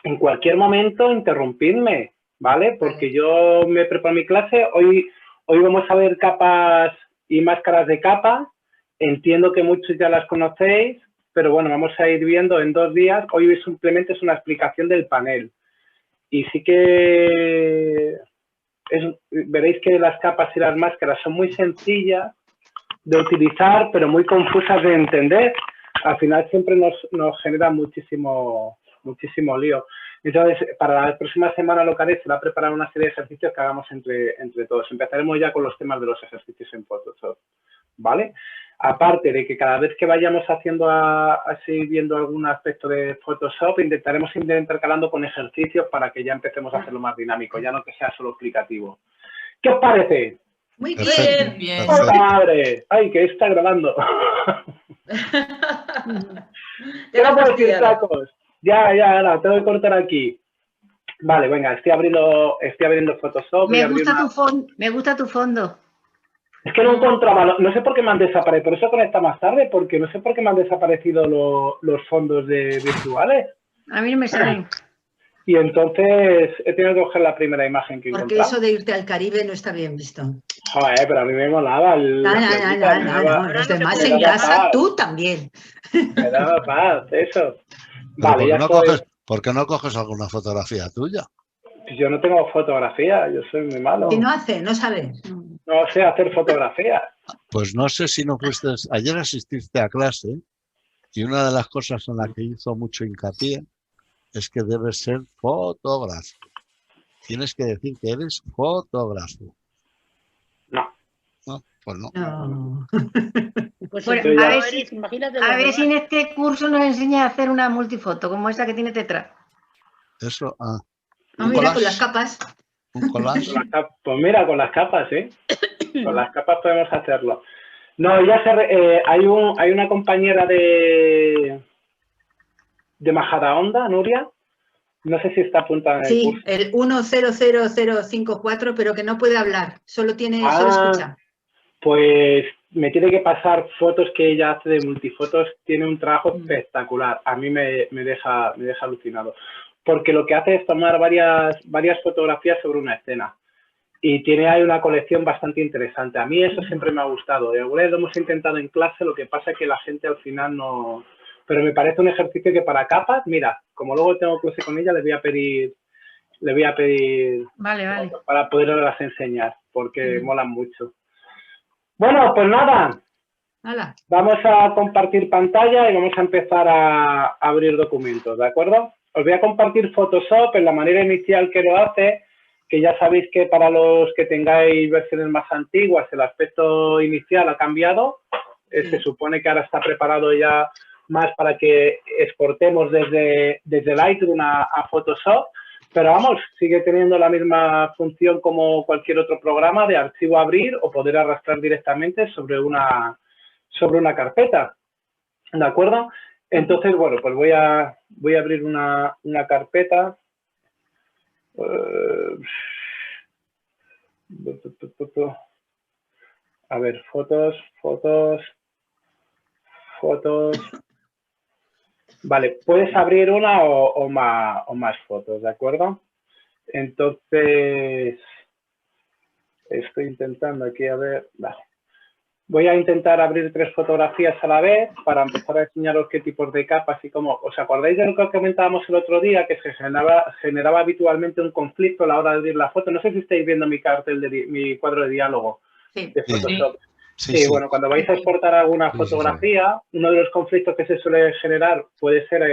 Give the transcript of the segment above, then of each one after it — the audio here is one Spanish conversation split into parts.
en cualquier momento interrumpidme, ¿vale? Porque yo me preparo mi clase. Hoy vamos a ver capas y máscaras de capa. Entiendo que muchos ya las conocéis, pero bueno, vamos a ir viendo en 2 días. Hoy simplemente es una explicación del panel. Y sí que veréis que las capas y las máscaras son muy sencillas de utilizar, pero muy confusas de entender. Al final siempre nos genera muchísimo lío. Entonces, para la próxima semana lo que haré será preparar una serie de ejercicios que hagamos entre todos. Empezaremos ya con los temas de los ejercicios en Photoshop, ¿vale? Aparte de que cada vez que vayamos haciendo así viendo algún aspecto de Photoshop, intentaremos ir intercalando con ejercicios para que ya empecemos a hacerlo más dinámico, ya no que sea solo explicativo. ¿Qué os parece? Muy bien. Bien. ¡Puta madre! ¡Ay, que está grabando! ¿Qué no puedo decir, tacos? Ya, ahora, tengo que cortar aquí. Vale, venga, estoy abriendo Photoshop. Me gusta tu fondo. Es que no encontraba, no sé por qué me han desaparecido, por eso conecta más tarde, porque no sé por qué me han desaparecido los fondos virtuales. A mí no me salen. Y entonces he tenido que coger la primera imagen que encontré. Porque eso de irte al Caribe no está bien visto. Joder, pero a mí me molaba. No. Los demás en casa, tú también. Me daba paz, eso. Vale, ¿por qué no coges alguna fotografía tuya? Yo no tengo fotografía, yo soy muy malo. ¿Qué no hace? ¿No sabe? No sé hacer fotografías. Pues no sé si no fuiste... Ayer asististe a clase y una de las cosas en la que hizo mucho hincapié es que debes ser fotógrafo. Tienes que decir que eres fotógrafo. No. No, pues no. No. Pues bueno, a ver si en este curso nos enseña a hacer una multifoto, como esa que tiene detrás. Eso, Mira, con las capas. ¿Un collage? Pues mira, con las capas, ¿eh? Con las capas podemos hacerlo. No, ya hay una compañera de Majadahonda, Nuria. No sé si está apuntada en el curso. Sí, el 100054, pero que no puede hablar, solo escucha. Pues me tiene que pasar fotos que ella hace de multifotos. Tiene un trabajo espectacular. A mí me deja alucinado. Porque lo que hace es tomar varias fotografías sobre una escena. Y tiene ahí una colección bastante interesante. A mí eso siempre me ha gustado. De alguna vez lo hemos intentado en clase, lo que pasa es que la gente al final no... Pero me parece un ejercicio que para capas, mira, como luego tengo clase con ella, le voy a pedir vale. para poderlas enseñar, porque molan mucho. Bueno, pues nada. Hola. Vamos a compartir pantalla y vamos a empezar a abrir documentos, ¿de acuerdo? Os voy a compartir Photoshop en la manera inicial que lo hace, que ya sabéis que para los que tengáis versiones más antiguas el aspecto inicial ha cambiado. Se supone que ahora está preparado ya más para que exportemos desde Lightroom a Photoshop, pero vamos, sigue teniendo la misma función como cualquier otro programa de archivo abrir o poder arrastrar directamente sobre una carpeta, ¿de acuerdo? Entonces, bueno, pues voy a abrir una carpeta. A ver, fotos. Vale, puedes abrir una o más fotos, ¿de acuerdo? Entonces, estoy intentando aquí, a ver, vale. Voy a intentar abrir 3 fotografías a la vez para empezar a enseñaros qué tipos de capas y cómo. ¿Os acordáis de lo que comentábamos el otro día? Que se generaba habitualmente un conflicto a la hora de abrir la foto. No sé si estáis viendo mi cuadro de diálogo de Photoshop. Sí, bueno, cuando vais a exportar alguna fotografía, uno de los conflictos que se suele generar puede ser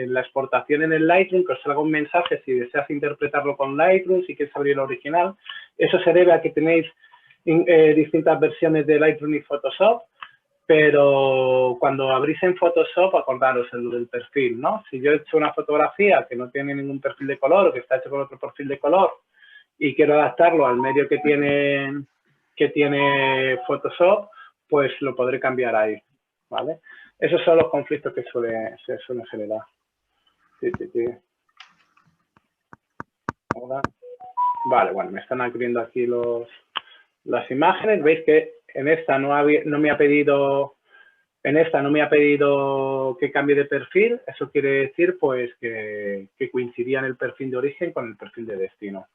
la exportación en el Lightroom, que os salga un mensaje si deseas interpretarlo con Lightroom, si quieres abrir el original. Eso se debe a que tenéis distintas versiones de Lightroom y Photoshop, pero cuando abrís en Photoshop, acordaros el perfil, ¿no? Si yo he hecho una fotografía que no tiene ningún perfil de color o que está hecho con otro perfil de color y quiero adaptarlo al medio que tiene Photoshop, pues lo podré cambiar ahí, ¿vale? Esos son los conflictos que se suelen generar. Sí. Ahora. Vale, bueno, me están abriendo aquí las imágenes. Veis que en esta no me ha pedido En esta no me ha pedido que cambie de perfil, eso quiere decir pues que coincidía en el perfil de origen con el perfil de destino,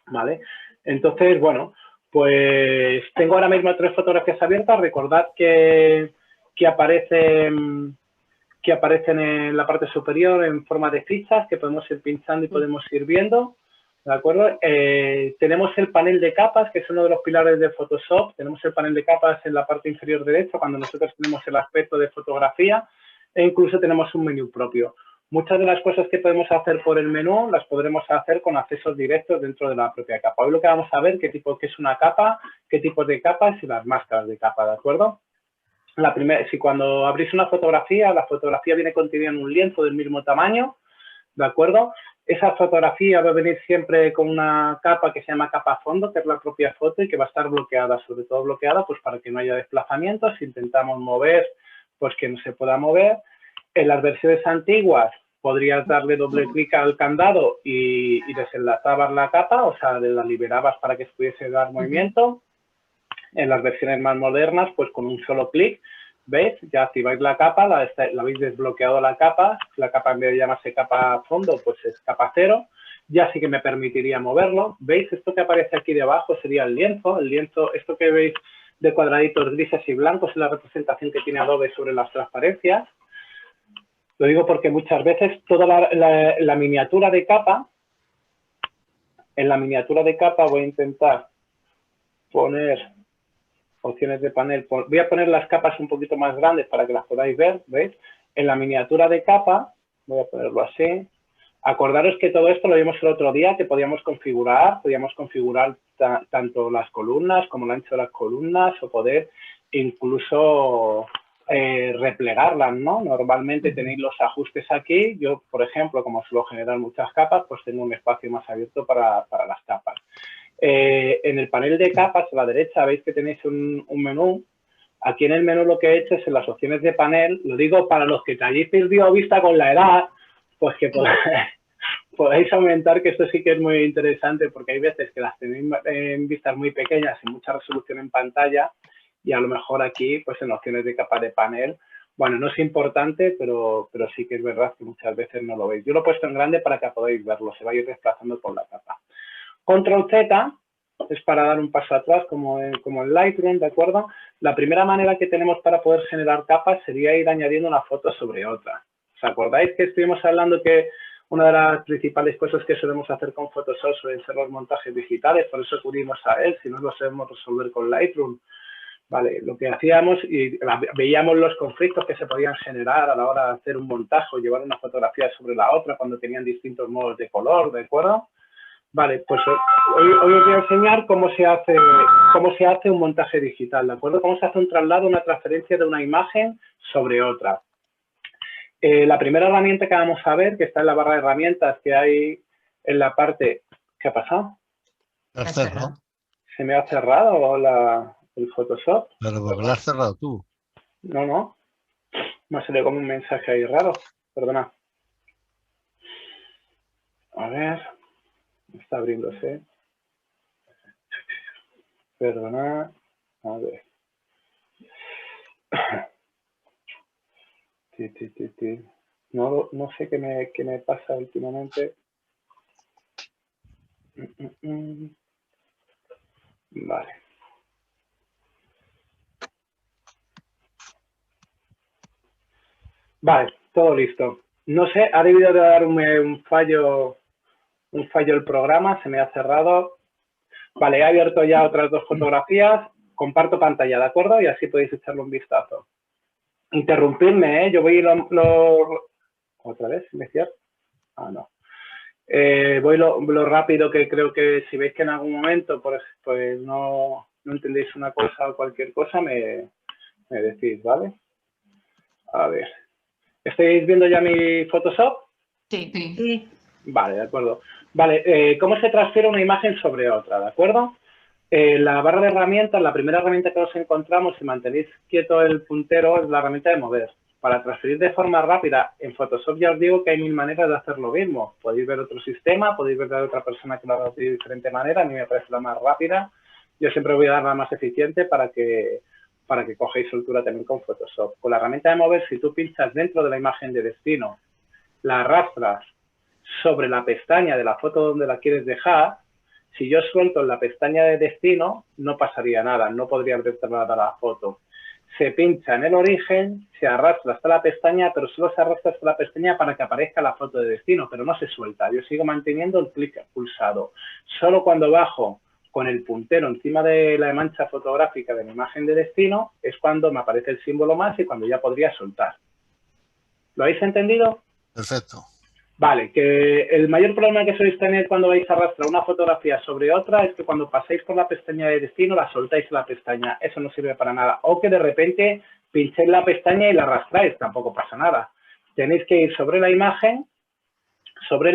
¿vale? Entonces, bueno, pues tengo ahora mismo 3 fotografías abiertas. Recordad que aparecen en la parte superior en forma de fichas que podemos ir pinchando y podemos ir viendo, ¿de acuerdo? Tenemos el panel de capas, que es uno de los pilares de Photoshop. Tenemos el panel de capas en la parte inferior derecha cuando nosotros tenemos el aspecto de fotografía, e incluso tenemos un menú propio. Muchas de las cosas que podemos hacer por el menú las podremos hacer con accesos directos dentro de la propia capa. Hoy lo que vamos a ver qué es una capa, qué tipos de capas y las máscaras de capa, ¿de acuerdo? Si cuando abrís una fotografía, la fotografía viene contenida en un lienzo del mismo tamaño, ¿de acuerdo? Esa fotografía va a venir siempre con una capa que se llama capa fondo, que es la propia foto y que va a estar bloqueada, sobre todo bloqueada pues para que no haya desplazamientos. Si intentamos mover, pues que no se pueda mover. En las versiones antiguas podrías darle doble clic al candado y desenlazabas la capa, o sea, la liberabas para que pudiese dar movimiento. En las versiones más modernas, pues con un solo clic, ¿veis? Ya activáis la capa, la habéis desbloqueado la capa en vez de llamarse capa fondo, pues es capa 0. Ya sí que me permitiría moverlo. ¿Veis? Esto que aparece aquí debajo sería el lienzo. El lienzo, esto que veis de cuadraditos grises y blancos es la representación que tiene Adobe sobre las transparencias. Lo digo porque muchas veces toda la miniatura de capa, en la miniatura de capa voy a intentar poner opciones de panel. Voy a poner las capas un poquito más grandes para que las podáis ver, ¿veis? En la miniatura de capa, voy a ponerlo así. Acordaros que todo esto lo vimos el otro día, que podíamos configurar tanto las columnas como el ancho de las columnas o poder incluso replegarlas, ¿no? Normalmente tenéis los ajustes aquí. Yo, por ejemplo, como suelo generar muchas capas, pues tengo un espacio más abierto para las capas. En el panel de capas a la derecha veis que tenéis un menú. Aquí en el menú lo que he hecho es en las opciones de panel, lo digo para los que te hayáis perdido vista con la edad, pues que podéis aumentar, que esto sí que es muy interesante porque hay veces que las tenéis en vistas muy pequeñas y mucha resolución en pantalla y a lo mejor aquí pues en opciones de capa de panel, bueno, no es importante, pero sí que es verdad que muchas veces no lo veis. Yo lo he puesto en grande para que podáis verlo, se va a ir desplazando por la capa. Control Z es para dar un paso atrás como en Lightroom, ¿de acuerdo? La primera manera que tenemos para poder generar capas sería ir añadiendo una foto sobre otra. ¿Os acordáis que estuvimos hablando que una de las principales cosas que solemos hacer con Photoshop suelen ser los montajes digitales? Por eso acudimos a él, si no lo sabemos resolver con Lightroom. Vale, lo que hacíamos y veíamos los conflictos que se podían generar a la hora de hacer un montaje o llevar una fotografía sobre la otra cuando tenían distintos modos de color, ¿de acuerdo? Vale, pues hoy os voy a enseñar cómo se hace un montaje digital, ¿de acuerdo? Cómo se hace un traslado, una transferencia de una imagen sobre otra. La primera herramienta que vamos a ver, que está en la barra de herramientas que hay en la parte... ¿Qué ha pasado? ¿Has cerrado? ¿Se me ha cerrado el Photoshop? Pero porque lo has cerrado tú. No. Me salió como un mensaje ahí raro. Perdona. A ver... Está abriéndose. Perdona. A ver. No sé qué me pasa últimamente. Vale. Vale, todo listo. No sé, ha debido de darme un fallo el programa, se me ha cerrado. Vale, he abierto ya otras 2 fotografías, comparto pantalla, ¿de acuerdo? Y así podéis echarle un vistazo. Interrumpidme, ¿eh? Yo voy ¿Otra vez? ¿Me cierro? Ah, no. Voy lo rápido que creo que si veis que en algún momento pues no entendéis una cosa o cualquier cosa, me decís, ¿vale? A ver. ¿Estáis viendo ya mi Photoshop? Sí. Vale, de acuerdo. Vale, ¿cómo se transfiere una imagen sobre otra? ¿De acuerdo? La barra de herramientas, la primera herramienta que nos encontramos, si mantenéis quieto el puntero, es la herramienta de mover. Para transferir de forma rápida, en Photoshop ya os digo que hay 1000 maneras de hacer lo mismo. Podéis ver otro sistema, podéis ver de otra persona que lo haga de diferente manera. A mí me parece la más rápida. Yo siempre voy a dar la más eficiente para que para que cojáis soltura también con Photoshop. Con la herramienta de mover, si tú pinchas dentro de la imagen de destino, la arrastras sobre la pestaña de la foto donde la quieres dejar, si yo suelto en la pestaña de destino, no pasaría nada, no podría ver nada la foto. Se pincha en el origen, se arrastra hasta la pestaña, pero solo se arrastra hasta la pestaña para que aparezca la foto de destino, pero no se suelta. Yo sigo manteniendo el clic pulsado. Solo cuando bajo con el puntero encima de la mancha fotográfica de la imagen de destino es cuando me aparece el símbolo más y cuando ya podría soltar. ¿Lo habéis entendido? Perfecto. Vale, que el mayor problema que sois tener cuando vais a arrastrar una fotografía sobre otra es que cuando paséis por la pestaña de destino la soltáis en la pestaña. Eso no sirve para nada. O que de repente pinchéis la pestaña y la arrastráis, tampoco pasa nada. Tenéis que ir sobre la imagen, sobre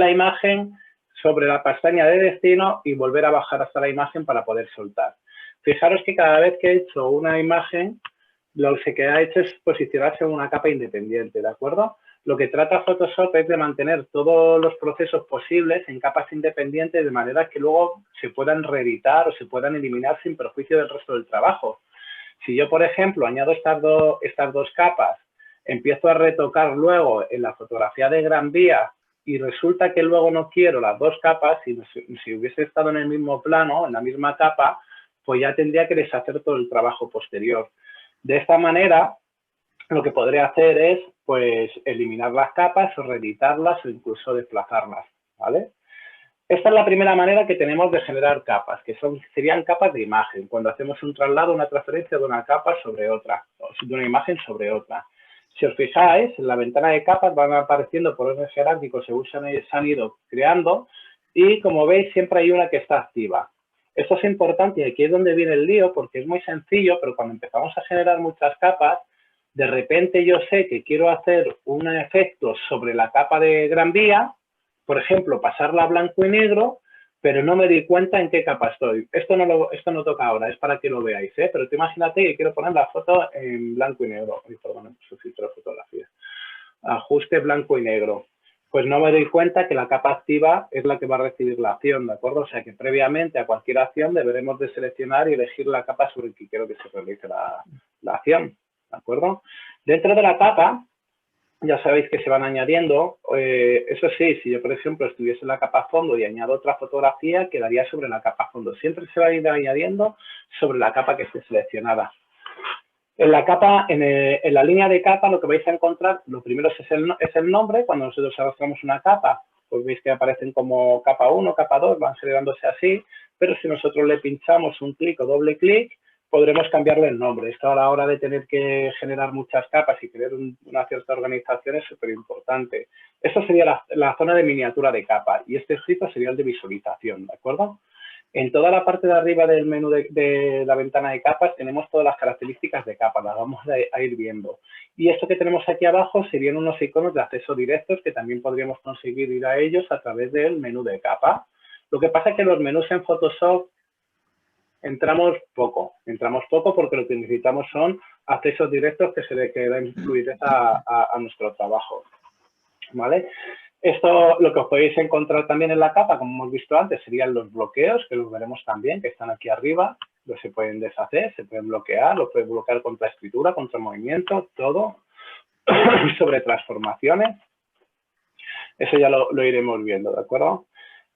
la pestaña de destino y volver a bajar hasta la imagen para poder soltar. Fijaros que cada vez que he hecho una imagen, lo que ha hecho es posicionarse en una capa independiente, ¿de acuerdo? Lo que trata Photoshop es de mantener todos los procesos posibles en capas independientes de manera que luego se puedan reeditar o se puedan eliminar sin perjuicio del resto del trabajo. Si yo, por ejemplo, añado estas dos capas, empiezo a retocar luego en la fotografía de Gran Vía y resulta que luego no quiero las dos capas, si hubiese estado en el mismo plano, en la misma capa, pues ya tendría que deshacer todo el trabajo posterior. De esta manera, lo que podré hacer es, pues, eliminar las capas o reeditarlas o incluso desplazarlas, ¿vale? Esta es la primera manera que tenemos de generar capas, que serían capas de imagen, cuando hacemos un traslado, una transferencia de una capa sobre otra, o de una imagen sobre otra. Si os fijáis, en la ventana de capas van apareciendo por orden jerárquico según se han ido creando y, como veis, siempre hay una que está activa. Esto es importante y aquí es donde viene el lío porque es muy sencillo, pero cuando empezamos a generar muchas capas, de repente yo sé que quiero hacer un efecto sobre la capa de Gran Vía, por ejemplo, pasarla a blanco y negro, pero no me di cuenta en qué capa estoy. Esto no toca ahora, es para que lo veáis, ¿eh? Pero tú imagínate que quiero poner la foto en blanco y negro. Ay, perdón, su filtro de fotografía. Ajuste blanco y negro. Pues no me doy cuenta que la capa activa es la que va a recibir la acción, ¿de acuerdo? O sea que previamente a cualquier acción deberemos de seleccionar y elegir la capa sobre la que quiero que se realice la acción, ¿de acuerdo? Dentro de la capa, ya sabéis que se van añadiendo, eso sí, si yo, por ejemplo, estuviese en la capa fondo y añado otra fotografía, quedaría sobre la capa fondo. Siempre se va a ir añadiendo sobre la capa que esté seleccionada. En la capa, en la línea de capa, lo que vais a encontrar, lo primero es el nombre. Cuando nosotros arrastramos una capa, pues veis que aparecen como capa 1, capa 2, van generándose así, pero si nosotros le pinchamos un clic o doble clic, podremos cambiarle el nombre. Esto a la hora de tener que generar muchas capas y tener una cierta organización es súper importante. Esto sería la zona de miniatura de capa y este escrito sería el de visualización, ¿de acuerdo? En toda la parte de arriba del menú de la ventana de capas tenemos todas las características de capa, las vamos a ir viendo. Y esto que tenemos aquí abajo serían unos iconos de acceso directos que también podríamos conseguir ir a ellos a través del menú de capa. Lo que pasa es que los menús en Photoshop entramos poco porque lo que necesitamos son accesos directos que den fluidez a nuestro trabajo, ¿vale? Esto, lo que os podéis encontrar también en la capa, como hemos visto antes, serían los bloqueos, que los veremos también, que están aquí arriba, los se pueden deshacer, se pueden bloquear, los puedes bloquear contra escritura, contra movimiento, todo, sobre transformaciones. Eso ya lo iremos viendo, ¿de acuerdo?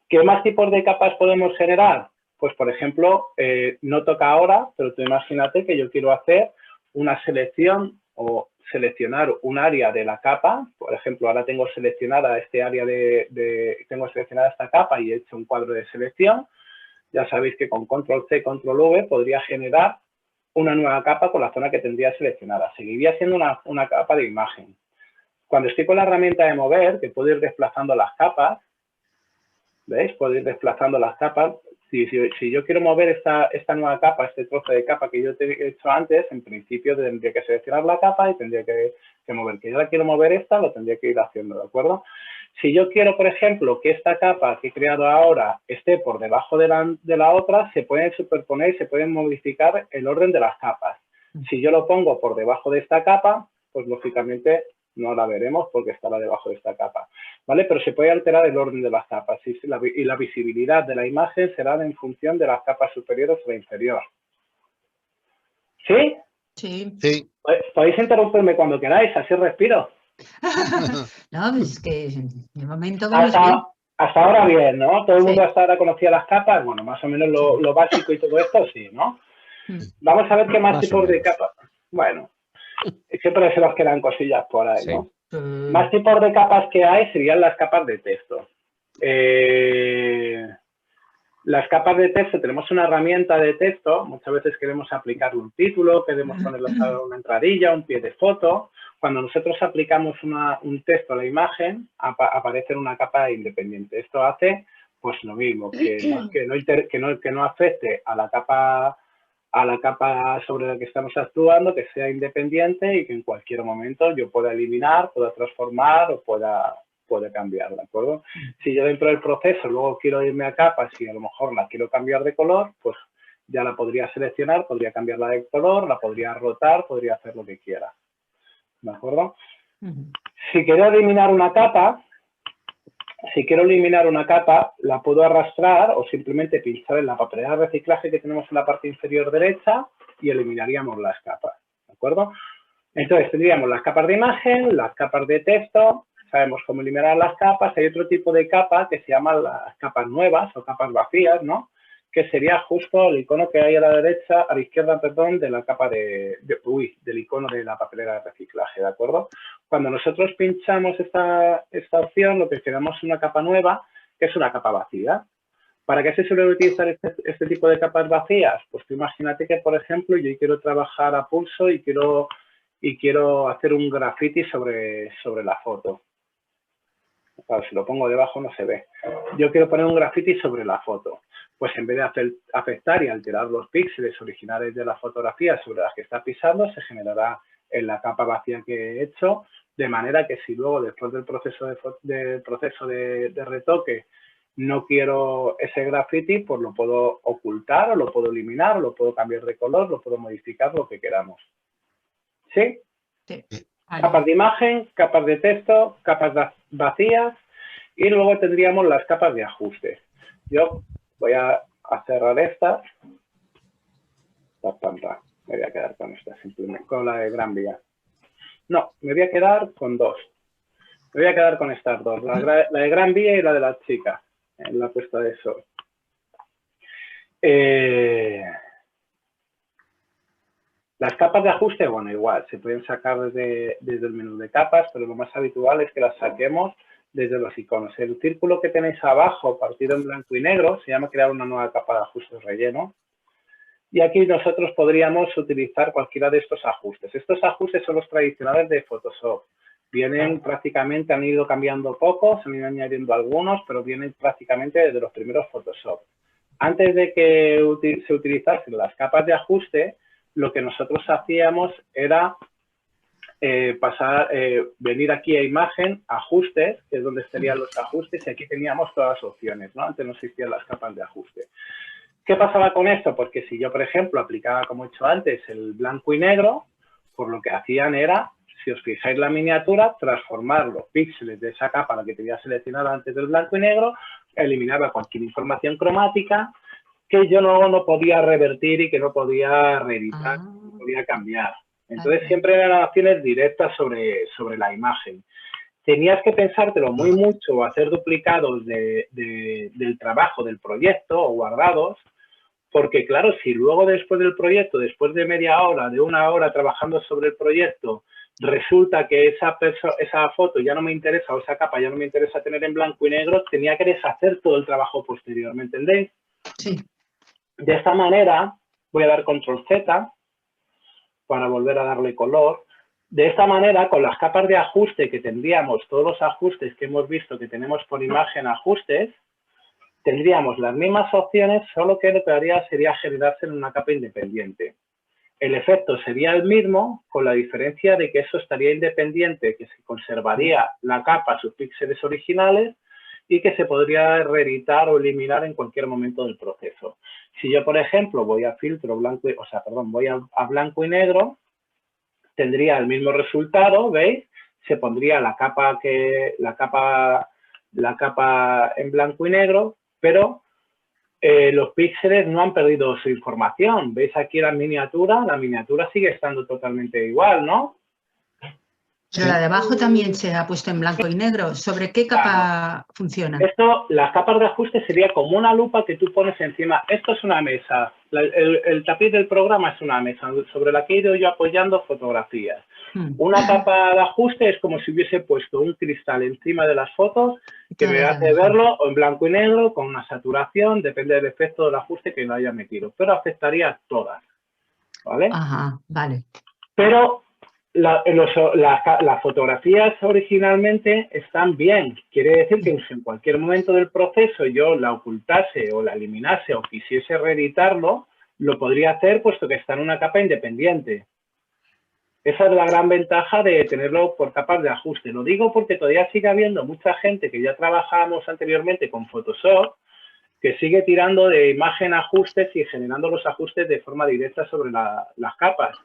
¿Qué más tipos de capas podemos generar? Pues, por ejemplo, no toca ahora, pero tú imagínate que yo quiero hacer una selección o seleccionar un área de la capa. Por ejemplo, ahora tengo seleccionada este área tengo seleccionada esta capa y he hecho un cuadro de selección. Ya sabéis que con control C, control V podría generar una nueva capa con la zona que tendría seleccionada. Seguiría siendo una capa de imagen. Cuando estoy con la herramienta de mover, que puedo ir desplazando las capas, ¿veis? Puedo ir desplazando las capas. Si yo quiero mover esta nueva capa, este trozo de capa que yo he hecho antes, en principio tendría que seleccionar la capa y tendría que mover. Que yo la quiero mover esta, lo tendría que ir haciendo, ¿de acuerdo? Si yo quiero, por ejemplo, que esta capa que he creado ahora esté por debajo de la otra, se pueden superponer, se pueden modificar el orden de las capas. Si yo lo pongo por debajo de esta capa, pues lógicamente no la veremos porque estará debajo de esta capa, ¿vale? Pero se puede alterar el orden de las capas y la visibilidad de la imagen será en función de las capas superiores o la inferior. ¿Sí? Sí. Sí. Podéis interrumpirme cuando queráis, así respiro. No, pues es que de momento vamos bien. Hasta ahora bien, ¿no? Todo el mundo Sí. hasta ahora conocía las capas, bueno, más o menos lo básico y todo esto, sí, ¿no? Vamos a ver qué más tipos de capas. Bueno, siempre se nos quedan cosillas por ahí, ¿no? Más tipos de capas que hay serían las capas de texto. Las capas de texto, tenemos una herramienta de texto, muchas veces queremos aplicarle un título, queremos ponerle una entradilla, un pie de foto. Cuando nosotros aplicamos un texto a la imagen, aparece en una capa independiente. Esto hace pues lo mismo, que no afecte a la capa sobre la que estamos actuando, que sea independiente y que en cualquier momento yo pueda eliminar, pueda transformar o pueda cambiar, ¿de acuerdo? Si yo dentro del proceso luego quiero irme a capas y a lo mejor la quiero cambiar de color, pues ya la podría seleccionar, podría cambiarla de color, la podría rotar, podría hacer lo que quiera, ¿de acuerdo? Si quiero eliminar una capa, la puedo arrastrar o simplemente pinchar en la papelera de reciclaje que tenemos en la parte inferior derecha y eliminaríamos las capas, ¿de acuerdo? Entonces tendríamos las capas de imagen, las capas de texto, sabemos cómo eliminar las capas. Hay otro tipo de capa que se llaman las capas nuevas o capas vacías, ¿no? Que sería justo el icono que hay a la izquierda, perdón, de la capa del icono de la papelera de reciclaje, ¿de acuerdo? Cuando nosotros pinchamos esta opción, lo que queremos es una capa nueva, que es una capa vacía. ¿Para qué se suele utilizar este tipo de capas vacías? Pues tú imagínate que, por ejemplo, yo quiero trabajar a pulso y quiero hacer un graffiti sobre la foto. Claro, si lo pongo debajo no se ve. Yo quiero poner un graffiti sobre la foto. Pues en vez de afectar y alterar los píxeles originales de la fotografía sobre las que está pisando, se generará en la capa vacía que he hecho, de manera que si luego después del proceso de retoque no quiero ese graffiti, pues lo puedo ocultar o lo puedo eliminar o lo puedo cambiar de color, lo puedo modificar, lo que queramos. ¿Sí? Sí. Capas de imagen, capas de texto, capas vacías y luego tendríamos las capas de ajuste. Yo voy a cerrar estas. Me voy a quedar con esta simplemente, con la de Gran Vía. No, me voy a quedar con dos. Me voy a quedar con estas dos, la de Gran Vía y la de la chica, en la puesta de sol. Las capas de ajuste, bueno, igual, se pueden sacar desde el menú de capas, pero lo más habitual es que las saquemos desde los iconos. El círculo que tenéis abajo, partido en blanco y negro, se llama crear una nueva capa de ajustes relleno. Y aquí nosotros podríamos utilizar cualquiera de estos ajustes. Estos ajustes son los tradicionales de Photoshop. Vienen prácticamente, han ido cambiando poco, se han ido añadiendo algunos, pero vienen prácticamente desde los primeros Photoshop. Antes de que se utilizasen las capas de ajuste, lo que nosotros hacíamos era venir aquí a imagen, ajustes, que es donde estarían los ajustes, y aquí teníamos todas las opciones, ¿no? Antes no existían las capas de ajuste. ¿Qué pasaba con esto? Porque si yo, por ejemplo, aplicaba, como he hecho antes, el blanco y negro, pues lo que hacían era, si os fijáis la miniatura, transformar los píxeles de esa capa, la que tenía seleccionada antes del blanco y negro, eliminaba cualquier información cromática que yo no podía revertir y que no podía reeditar, no podía cambiar. Entonces, siempre eran acciones directas sobre la imagen. Tenías que pensártelo muy mucho o hacer duplicados del trabajo del proyecto o guardados, porque claro, si luego después del proyecto, después de media hora, de una hora trabajando sobre el proyecto, resulta que esa foto ya no me interesa o esa capa ya no me interesa tener en blanco y negro, tenía que deshacer todo el trabajo posterior, ¿me entendéis? Sí. De esta manera, voy a dar control Z para volver a darle color. De esta manera, con las capas de ajuste que tendríamos, todos los ajustes que hemos visto que tenemos por imagen ajustes, tendríamos las mismas opciones, solo que lo que haría sería generarse en una capa independiente. El efecto sería el mismo, con la diferencia de que eso estaría independiente, que se conservaría la capa, sus píxeles originales, y que se podría reeditar o eliminar en cualquier momento del proceso. Si yo, por ejemplo, voy a filtro blanco, voy a blanco y negro, tendría el mismo resultado, ¿veis? Se pondría la capa en blanco y negro, pero los píxeles no han perdido su información. ¿Veis aquí la miniatura? La miniatura sigue estando totalmente igual, ¿no? Pero la de abajo también se ha puesto en blanco y negro. ¿Sobre qué capa funciona? Esto, las capas de ajuste sería como una lupa que tú pones encima. Esto es una mesa. El tapiz del programa es una mesa sobre la que he ido yo apoyando fotografías. Una capa de ajuste es como si hubiese puesto un cristal encima de las fotos que me hace verlo o en blanco y negro con una saturación, depende del efecto del ajuste que lo haya metido, pero afectaría a todas, ¿vale? Ajá, vale. Pero las fotografías originalmente están bien. Quiere decir que si en cualquier momento del proceso yo la ocultase o la eliminase o quisiese reeditarlo, lo podría hacer puesto que está en una capa independiente. Esa es la gran ventaja de tenerlo por capas de ajuste. Lo digo porque todavía sigue habiendo mucha gente que ya trabajábamos anteriormente con Photoshop que sigue tirando de imagen ajustes y generando los ajustes de forma directa sobre las capas.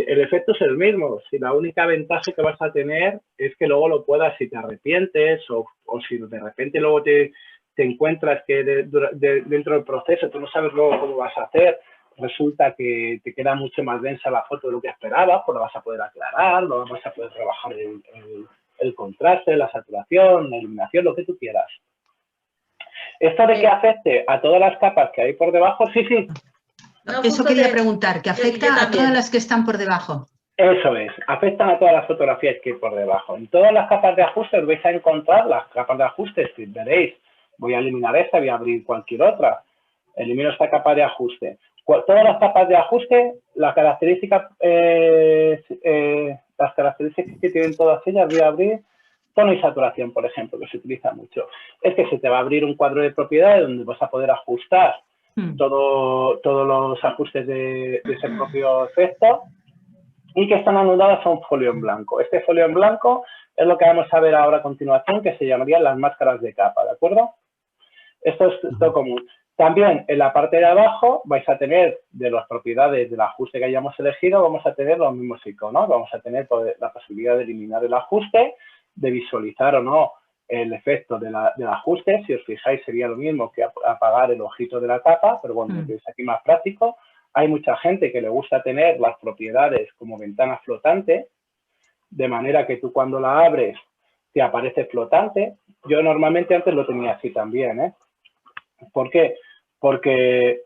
El efecto es el mismo. Si la única ventaja que vas a tener es que luego lo puedas, si te arrepientes o si de repente luego te encuentras que dentro del proceso tú no sabes luego cómo vas a hacer, resulta que te queda mucho más densa la foto de lo que esperabas, pues lo vas a poder aclarar, lo vas a poder trabajar el contraste, la saturación, la iluminación, lo que tú quieras. Esto de que afecte a todas las capas que hay por debajo, sí. No, eso quería preguntar, que afecta a todas las que están por debajo. Eso es, afectan a todas las fotografías que hay por debajo. En todas las capas de ajuste os vais a encontrar las capas de ajuste, que veréis, voy a eliminar esta, voy a abrir cualquier otra. Elimino esta capa de ajuste. Todas las capas de ajuste, las características que tienen todas ellas, voy a abrir tono y saturación, por ejemplo, que se utiliza mucho. Es que se te va a abrir un cuadro de propiedades donde vas a poder ajustar todos los ajustes de ese propio efecto y que están anudadas a un folio en blanco. Este folio en blanco es lo que vamos a ver ahora a continuación, que se llamarían las máscaras de capa, ¿de acuerdo? Esto es todo común. También en la parte de abajo vais a tener de las propiedades del ajuste que hayamos elegido, vamos a tener los mismos iconos. Vamos a tener la posibilidad de eliminar el ajuste, de visualizar o no el efecto del ajuste. Si os fijáis sería lo mismo que apagar el ojito de la capa, pero bueno, es aquí más práctico. Hay mucha gente que le gusta tener las propiedades como ventana flotante, de manera que tú cuando la abres te aparece flotante. Yo normalmente antes lo tenía así también, ¿eh? ¿Por qué? Porque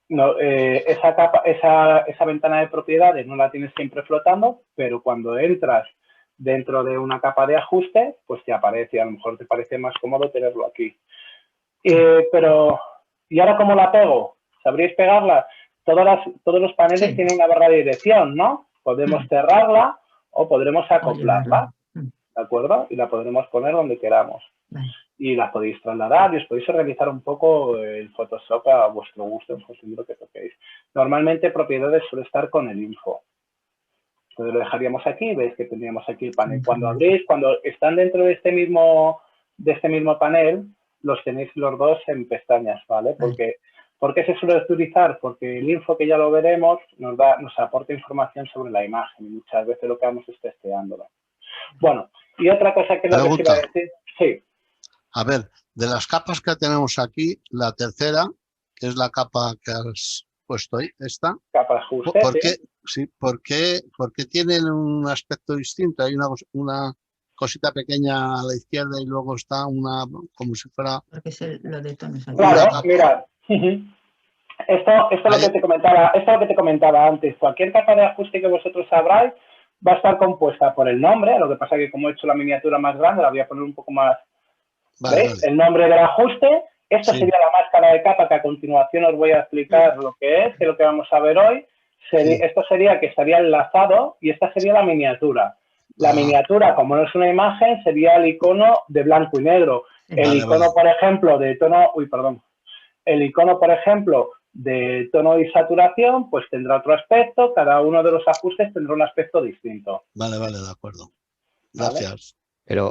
no, esa ventana de propiedades no la tienes siempre flotando, pero cuando entras dentro de una capa de ajuste, pues te aparece, a lo mejor te parece más cómodo tenerlo aquí. Pero, ¿y ahora cómo la pego? ¿Sabríais pegarla? Todos los paneles tienen una barra de dirección, ¿no? Podemos cerrarla o podremos acoplarla, ¿de acuerdo? Y la podremos poner donde queramos. Y la podéis trasladar y os podéis organizar un poco el Photoshop a vuestro gusto, en función de lo que toquéis. Normalmente propiedades suele estar con el info. Entonces lo dejaríamos aquí, veis que tendríamos aquí el panel. Cuando abrís, cuando están dentro de este mismo panel, los tenéis los dos en pestañas, ¿vale? ¿Por qué se suele utilizar? Porque el info, que ya lo veremos, nos aporta información sobre la imagen y muchas veces lo que vamos es testeándolo. Bueno, y otra cosa que os iba a decir, sí. A ver, de las capas que tenemos aquí, la tercera, que es la capa que has puesto ahí, esta. Capa de ajuste, ¿Por qué tienen un aspecto distinto? Hay una cosita pequeña a la izquierda y luego está como si fuera... Porque es lo de tonos. Claro, mira. Esto es lo que te comentaba antes. Cualquier capa de ajuste que vosotros abráis va a estar compuesta por el nombre. Lo que pasa es que como he hecho la miniatura más grande, la voy a poner un poco más... Vale. El nombre del ajuste. Esto sería la máscara de capa, que a continuación os voy a explicar lo que es, que es lo que vamos a ver hoy. Esto sería que estaría enlazado y esta sería la miniatura. La miniatura, como no es una imagen, sería el icono de blanco y negro. El icono, por ejemplo, de tono... El icono, por ejemplo, de tono y saturación, pues tendrá otro aspecto. Cada uno de los ajustes tendrá un aspecto distinto. Vale, de acuerdo. Gracias. Pero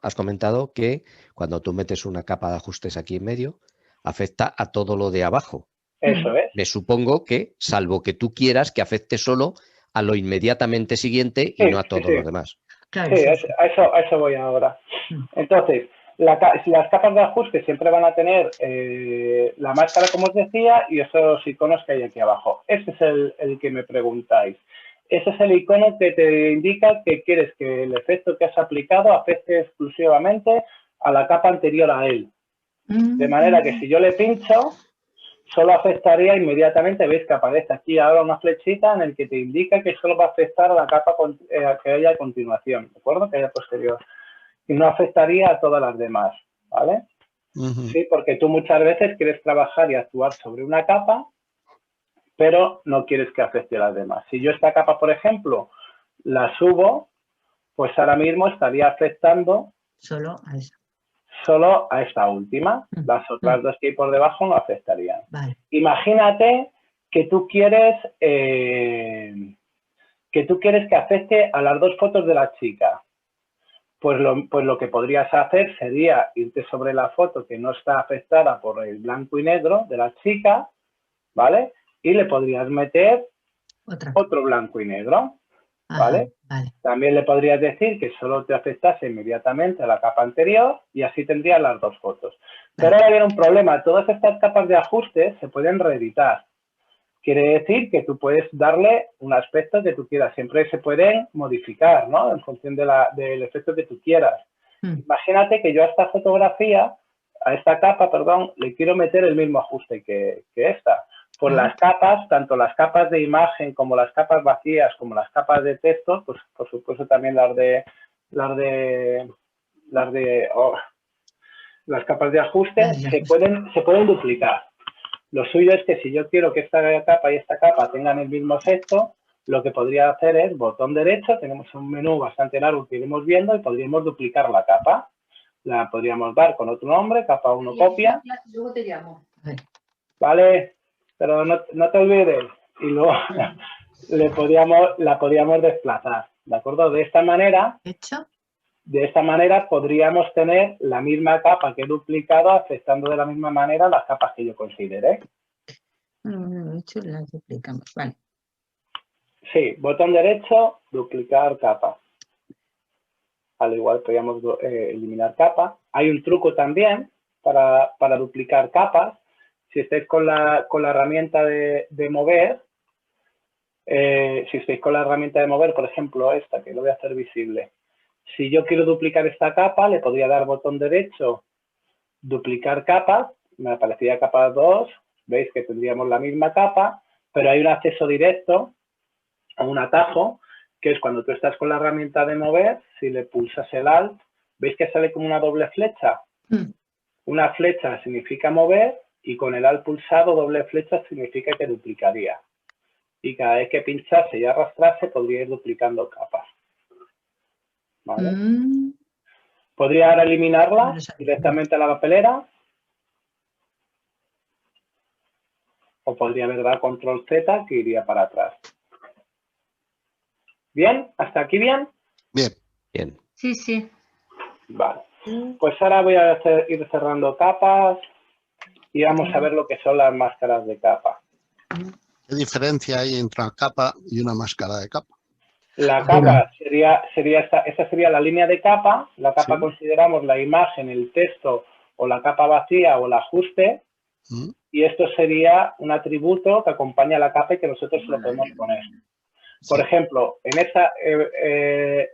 has comentado que cuando tú metes una capa de ajustes aquí en medio, afecta a todo lo de abajo. Eso es. Me supongo que, salvo que tú quieras, que afecte solo a lo inmediatamente siguiente y no a todo lo demás. Sí, a eso voy ahora. Entonces, Las capas de ajuste siempre van a tener la máscara, como os decía, y esos iconos que hay aquí abajo. Ese es el que me preguntáis. Ese es el icono que te indica que quieres que el efecto que has aplicado afecte exclusivamente a la capa anterior a él. De manera que si yo le pincho, solo afectaría inmediatamente, veis que aparece aquí ahora una flechita en el que te indica que solo va a afectar a la capa que haya a continuación, ¿de acuerdo? Que haya posterior. Y no afectaría a todas las demás, ¿vale? Sí, porque tú muchas veces quieres trabajar y actuar sobre una capa, pero no quieres que afecte a las demás. Si yo esta capa, por ejemplo, la subo, pues ahora mismo estaría afectando solo a esa. Solo a esta última. Las otras dos que hay por debajo no afectarían. Vale. Imagínate que tú quieres que afecte a las dos fotos de la chica. Pues lo que podrías hacer sería irte sobre la foto que no está afectada por el blanco y negro de la chica, ¿vale? Y le podrías meter otro blanco y negro, ¿vale? Ajá, vale. También le podrías decir que solo te afectase inmediatamente a la capa anterior y así tendrías las dos fotos. Pero ahora viene un problema. Todas estas capas de ajuste se pueden reeditar. Quiere decir que tú puedes darle un aspecto que tú quieras. Siempre se pueden modificar, ¿no? En función del efecto que tú quieras. Imagínate que yo a esta fotografía, a esta capa, perdón, le quiero meter el mismo ajuste que esta. Pues las capas, tanto las capas de imagen como las capas vacías, como las capas de texto, pues por supuesto también las capas de ajuste se pueden duplicar. Lo suyo es que si yo quiero que esta capa y esta capa tengan el mismo efecto, lo que podría hacer es botón derecho, tenemos un menú bastante largo que iremos viendo y podríamos duplicar la capa. La podríamos dar con otro nombre, capa 1 copia. Luego te llamo. Vale, pero no te olvides. Y luego la podríamos desplazar, ¿de acuerdo? De esta manera podríamos tener la misma capa que he duplicado afectando de la misma manera las capas que yo considere. De hecho, las duplicamos, vale. Sí, botón derecho, duplicar capa. Al igual podríamos eliminar capa. Hay un truco también para duplicar capas. Si estáis con la herramienta de mover, por ejemplo, esta, que lo voy a hacer visible. Si yo quiero duplicar esta capa, le podría dar botón derecho, duplicar capa, me aparecería capa 2, veis que tendríamos la misma capa, pero hay un acceso directo a un atajo, que es cuando tú estás con la herramienta de mover, si le pulsas el Alt, veis que sale como una doble flecha. Una flecha significa mover y con el Alt pulsado, doble flecha significa que duplicaría. Y cada vez que pinchase y arrastrase, podría ir duplicando capas. ¿Vale? Podría ahora eliminarla directamente a la papelera. O podría haber dado control Z que iría para atrás. ¿Bien? ¿Hasta aquí bien? Bien. Sí, sí. Vale. Pues ahora voy a ir cerrando capas y vamos a ver lo que son las máscaras de capa. ¿Qué diferencia hay entre una capa y una máscara de capa? La capa sería esta sería la línea de capa. La capa consideramos la imagen, el texto o la capa vacía o el ajuste. Y esto sería un atributo que acompaña a la capa y que nosotros lo podemos poner. Por ejemplo, en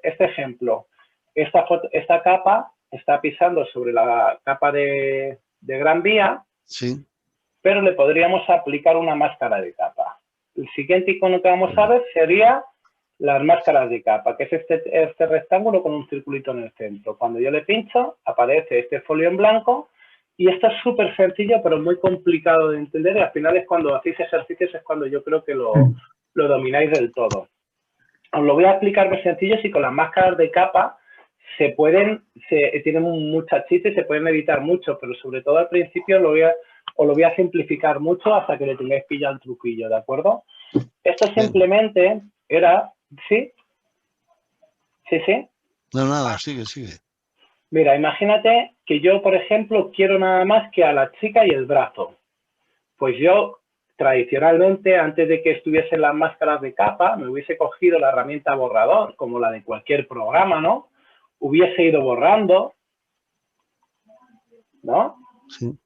este ejemplo, esta capa está pisando sobre la capa de Gran Vía, pero le podríamos aplicar una máscara de capa. El siguiente icono que vamos a ver sería las máscaras de capa, que es este rectángulo con un circulito en el centro. Cuando yo le pincho, aparece este folio en blanco y esto es súper sencillo, pero muy complicado de entender y al final es cuando hacéis ejercicios, es cuando yo creo que lo domináis del todo. Os lo voy a explicar muy sencillo si con las máscaras de capa tienen mucha chiste y se pueden editar mucho, pero sobre todo al principio os lo voy a simplificar mucho hasta que le tengáis pillado el truquillo, ¿de acuerdo? Esto simplemente era... ¿Sí? ¿Sí, sí? No, nada, sigue. Mira, imagínate que yo, por ejemplo, quiero nada más que a la chica y el brazo. Pues yo, tradicionalmente, antes de que estuviesen las máscaras de capa, me hubiese cogido la herramienta borrador, como la de cualquier programa, ¿no? Hubiese ido borrando ¿no? Sí.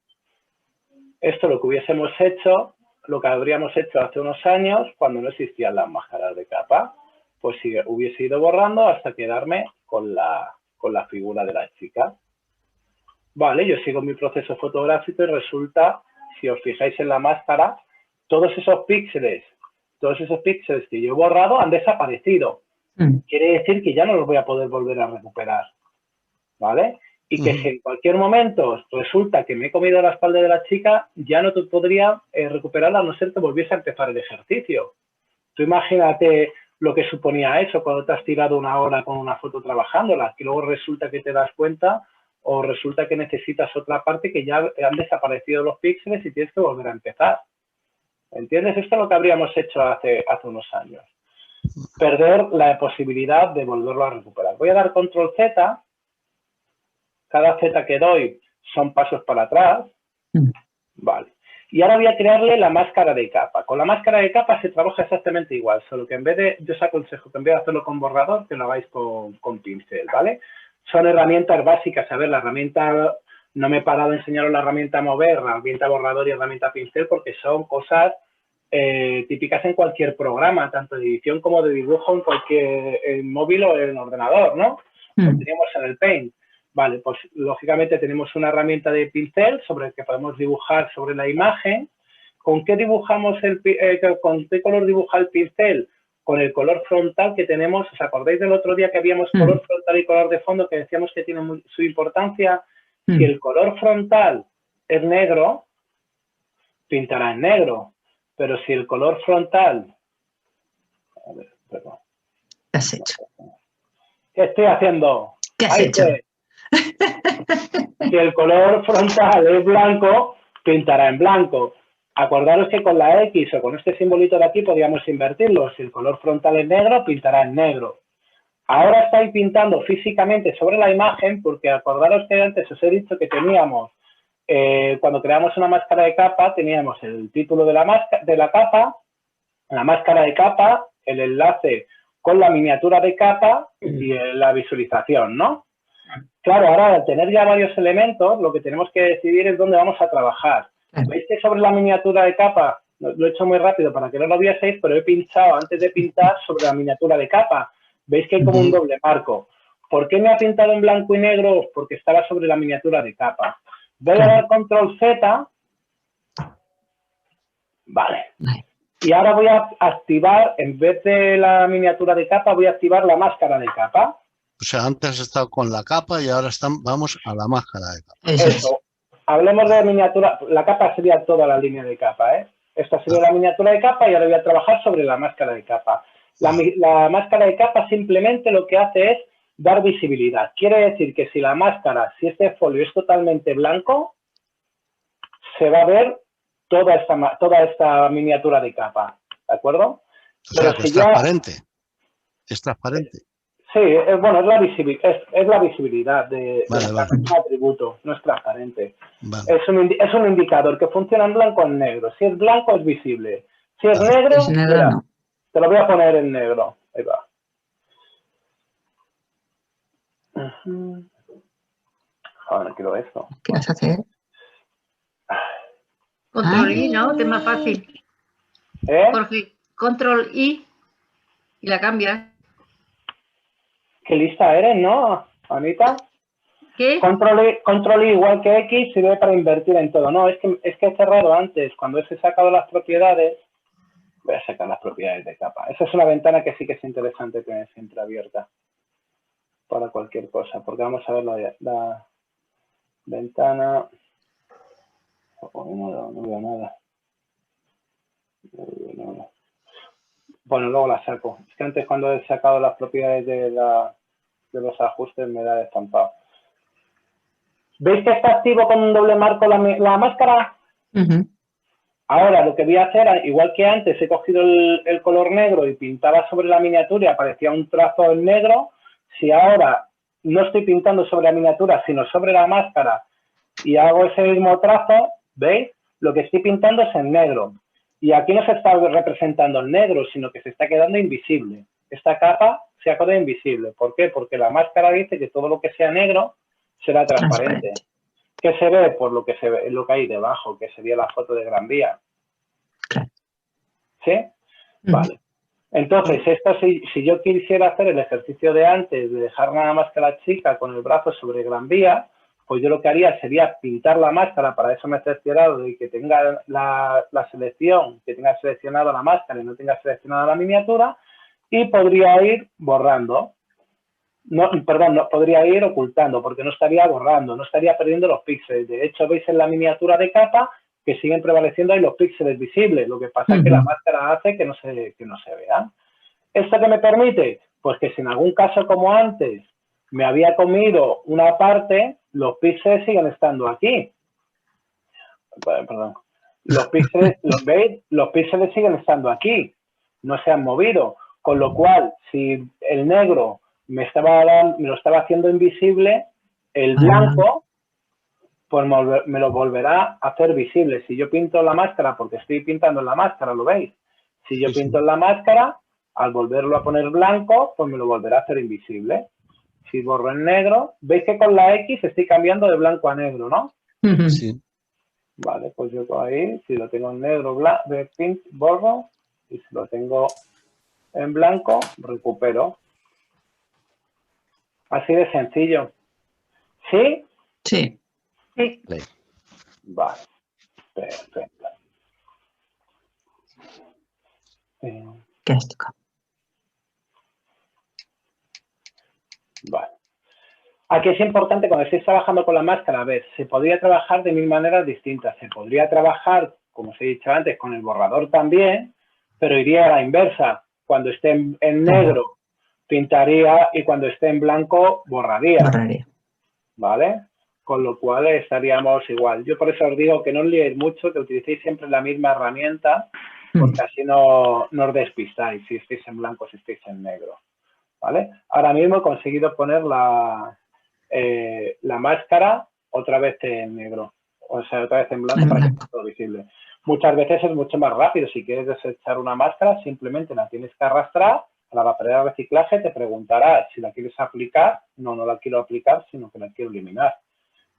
Esto lo que hubiésemos hecho, lo que habríamos hecho hace unos años cuando no existían las máscaras de capa, pues si hubiese ido borrando hasta quedarme con la figura de la chica. Vale, yo sigo mi proceso fotográfico y resulta, si os fijáis en la máscara, todos esos píxeles que yo he borrado han desaparecido. Quiere decir que ya no los voy a poder volver a recuperar, ¿vale? Y que si en cualquier momento resulta que me he comido la espalda de la chica, ya no te podría recuperarla a no ser que volviese a empezar el ejercicio. Tú imagínate lo que suponía eso cuando te has tirado una hora con una foto trabajándola, que luego resulta que te das cuenta o resulta que necesitas otra parte que ya han desaparecido los píxeles y tienes que volver a empezar. ¿Entiendes? Esto es lo que habríamos hecho hace unos años. Perder la posibilidad de volverlo a recuperar. Voy a dar control Z. Cada Z que doy son pasos para atrás. Vale. Y ahora voy a crearle la máscara de capa. Con la máscara de capa se trabaja exactamente igual, solo que en vez de, yo os aconsejo que en vez de hacerlo con borrador, que lo hagáis con pincel, ¿vale? Son herramientas básicas. A ver, la herramienta, no me he parado a enseñaros la herramienta mover, la herramienta borrador y herramienta pincel, porque son cosas típicas en cualquier programa, tanto de edición como de dibujo en cualquier móvil o en ordenador, ¿no? Lo teníamos en el Paint. Vale, pues lógicamente tenemos una herramienta de pincel sobre el que podemos dibujar sobre la imagen. ¿Con qué dibujamos con qué color dibuja el pincel? Con el color frontal que tenemos. ¿Os acordáis del otro día que habíamos color frontal y color de fondo, que decíamos que tiene su importancia? Si el color frontal es negro, pintará en negro. Pero si el color frontal... A ver, perdón. ¿Qué has hecho? ¿Qué estoy haciendo? ¿Qué has hecho? Si el color frontal es blanco, pintará en blanco. Acordaros que con la X o con este simbolito de aquí podríamos invertirlo. Si el color frontal es negro, pintará en negro. Ahora estáis pintando físicamente sobre la imagen porque acordaros que antes os he dicho que teníamos, cuando creamos una máscara de capa, teníamos el título de la capa, la máscara de capa, el enlace con la miniatura de capa y la visualización, ¿no? Claro, ahora al tener ya varios elementos, lo que tenemos que decidir es dónde vamos a trabajar. ¿Veis que sobre la miniatura de capa, lo he hecho muy rápido para que no lo vieseis, pero he pinchado antes de pintar sobre la miniatura de capa? ¿Veis que hay como un doble marco? ¿Por qué me ha pintado en blanco y negro? Porque estaba sobre la miniatura de capa. Voy a dar control Z. Vale. Y ahora voy a activar, en vez de la miniatura de capa, voy a activar la máscara de capa. O sea, antes has estado con la capa y ahora vamos a la máscara de capa. Eso. Hablemos de miniatura. La capa sería toda la línea de capa, ¿eh? Esta sería la miniatura de capa y ahora voy a trabajar sobre la máscara de capa. La máscara de capa simplemente lo que hace es dar visibilidad. Quiere decir que si la máscara, si este folio es totalmente blanco, se va a ver toda esta miniatura de capa, ¿de acuerdo? O sea, que es transparente. Es transparente. Sí, bueno, es la visibilidad de un atributo, no es transparente. Vale. Es un indicador que funciona en blanco o en negro. Si es blanco es visible. Si es negro, mira, no. Te lo voy a poner en negro. Ahí va. Ahora quiero esto. ¿Qué vas a hacer? Control I, ¿no? Que es más fácil. Jorge, control I y la cambias. Qué lista eres, ¿no, Anita? ¿Qué? Control I igual que X sirve para invertir en todo. No, es que he cerrado antes. Cuando he sacado las propiedades, voy a sacar las propiedades de capa. Esa es una ventana que sí que es interesante tener siempre abierta para cualquier cosa. Porque vamos a ver la ventana. No veo nada. Bueno, luego la saco. Es que antes cuando he sacado las propiedades de los ajustes me da estampado. ¿Veis que está activo con un doble marco la máscara? Ahora lo que voy a hacer, igual que antes he cogido el color negro y pintaba sobre la miniatura y aparecía un trazo en negro, si ahora no estoy pintando sobre la miniatura sino sobre la máscara y hago ese mismo trazo, ¿veis? Lo que estoy pintando es en negro. Y aquí no se está representando el negro, sino que se está quedando invisible. Esta capa se ha quedado invisible. ¿Por qué? Porque la máscara dice que todo lo que sea negro será transparente. ¿Qué se ve? Pues lo que se ve, lo que hay debajo, que sería la foto de Gran Vía. ¿Sí? Vale. Entonces, esto si yo quisiera hacer el ejercicio de antes, de dejar nada más que la chica con el brazo sobre Gran Vía, pues yo lo que haría sería pintar la máscara, para eso me he cerciorado de que tenga la selección, que tenga seleccionada la máscara y no tenga seleccionada la miniatura, y podría ir borrando. No, perdón, no podría ir ocultando, porque no estaría borrando, no estaría perdiendo los píxeles. De hecho, veis en la miniatura de capa que siguen prevaleciendo ahí los píxeles visibles. Lo que pasa es que la máscara hace que no se vean. ¿Esto qué me permite? Pues que si en algún caso como antes me había comido una parte, los píxeles siguen estando aquí. Perdón. Los píxeles, ¿los veis? Los píxeles siguen estando aquí, no se han movido. Con lo cual, si el negro me lo estaba haciendo invisible, el blanco pues me lo volverá a hacer visible. Si yo pinto la máscara, porque estoy pintando en la máscara, ¿lo veis? Si yo pinto en la máscara, al volverlo a poner blanco, pues me lo volverá a hacer invisible. Si borro en negro, veis que con la X estoy cambiando de blanco a negro, ¿no? Sí. Vale, pues yo ahí, si lo tengo en negro, borro, y si lo tengo en blanco, recupero. Así de sencillo. ¿Sí? Sí. Sí. Vale, perfecto. ¿Qué has tocado? Vale. Aquí es importante, cuando estéis trabajando con la máscara, a ver, se podría trabajar de 1000 maneras distintas. Se podría trabajar, como os he dicho antes, con el borrador también, pero iría a la inversa. Cuando esté en negro, pintaría, y cuando esté en blanco, borraría. ¿Vale? Con lo cual estaríamos igual. Yo por eso os digo que no os liéis mucho, que utilicéis siempre la misma herramienta, porque así no os despistáis si estáis en blanco, si estáis en negro. ¿Vale? Ahora mismo he conseguido poner la máscara otra vez en negro, o sea, otra vez en blanco para que esté todo visible. Muchas veces es mucho más rápido. Si quieres desechar una máscara, simplemente la tienes que arrastrar a la papelera de reciclaje, te preguntará si la quieres aplicar. No la quiero aplicar, sino que la quiero eliminar.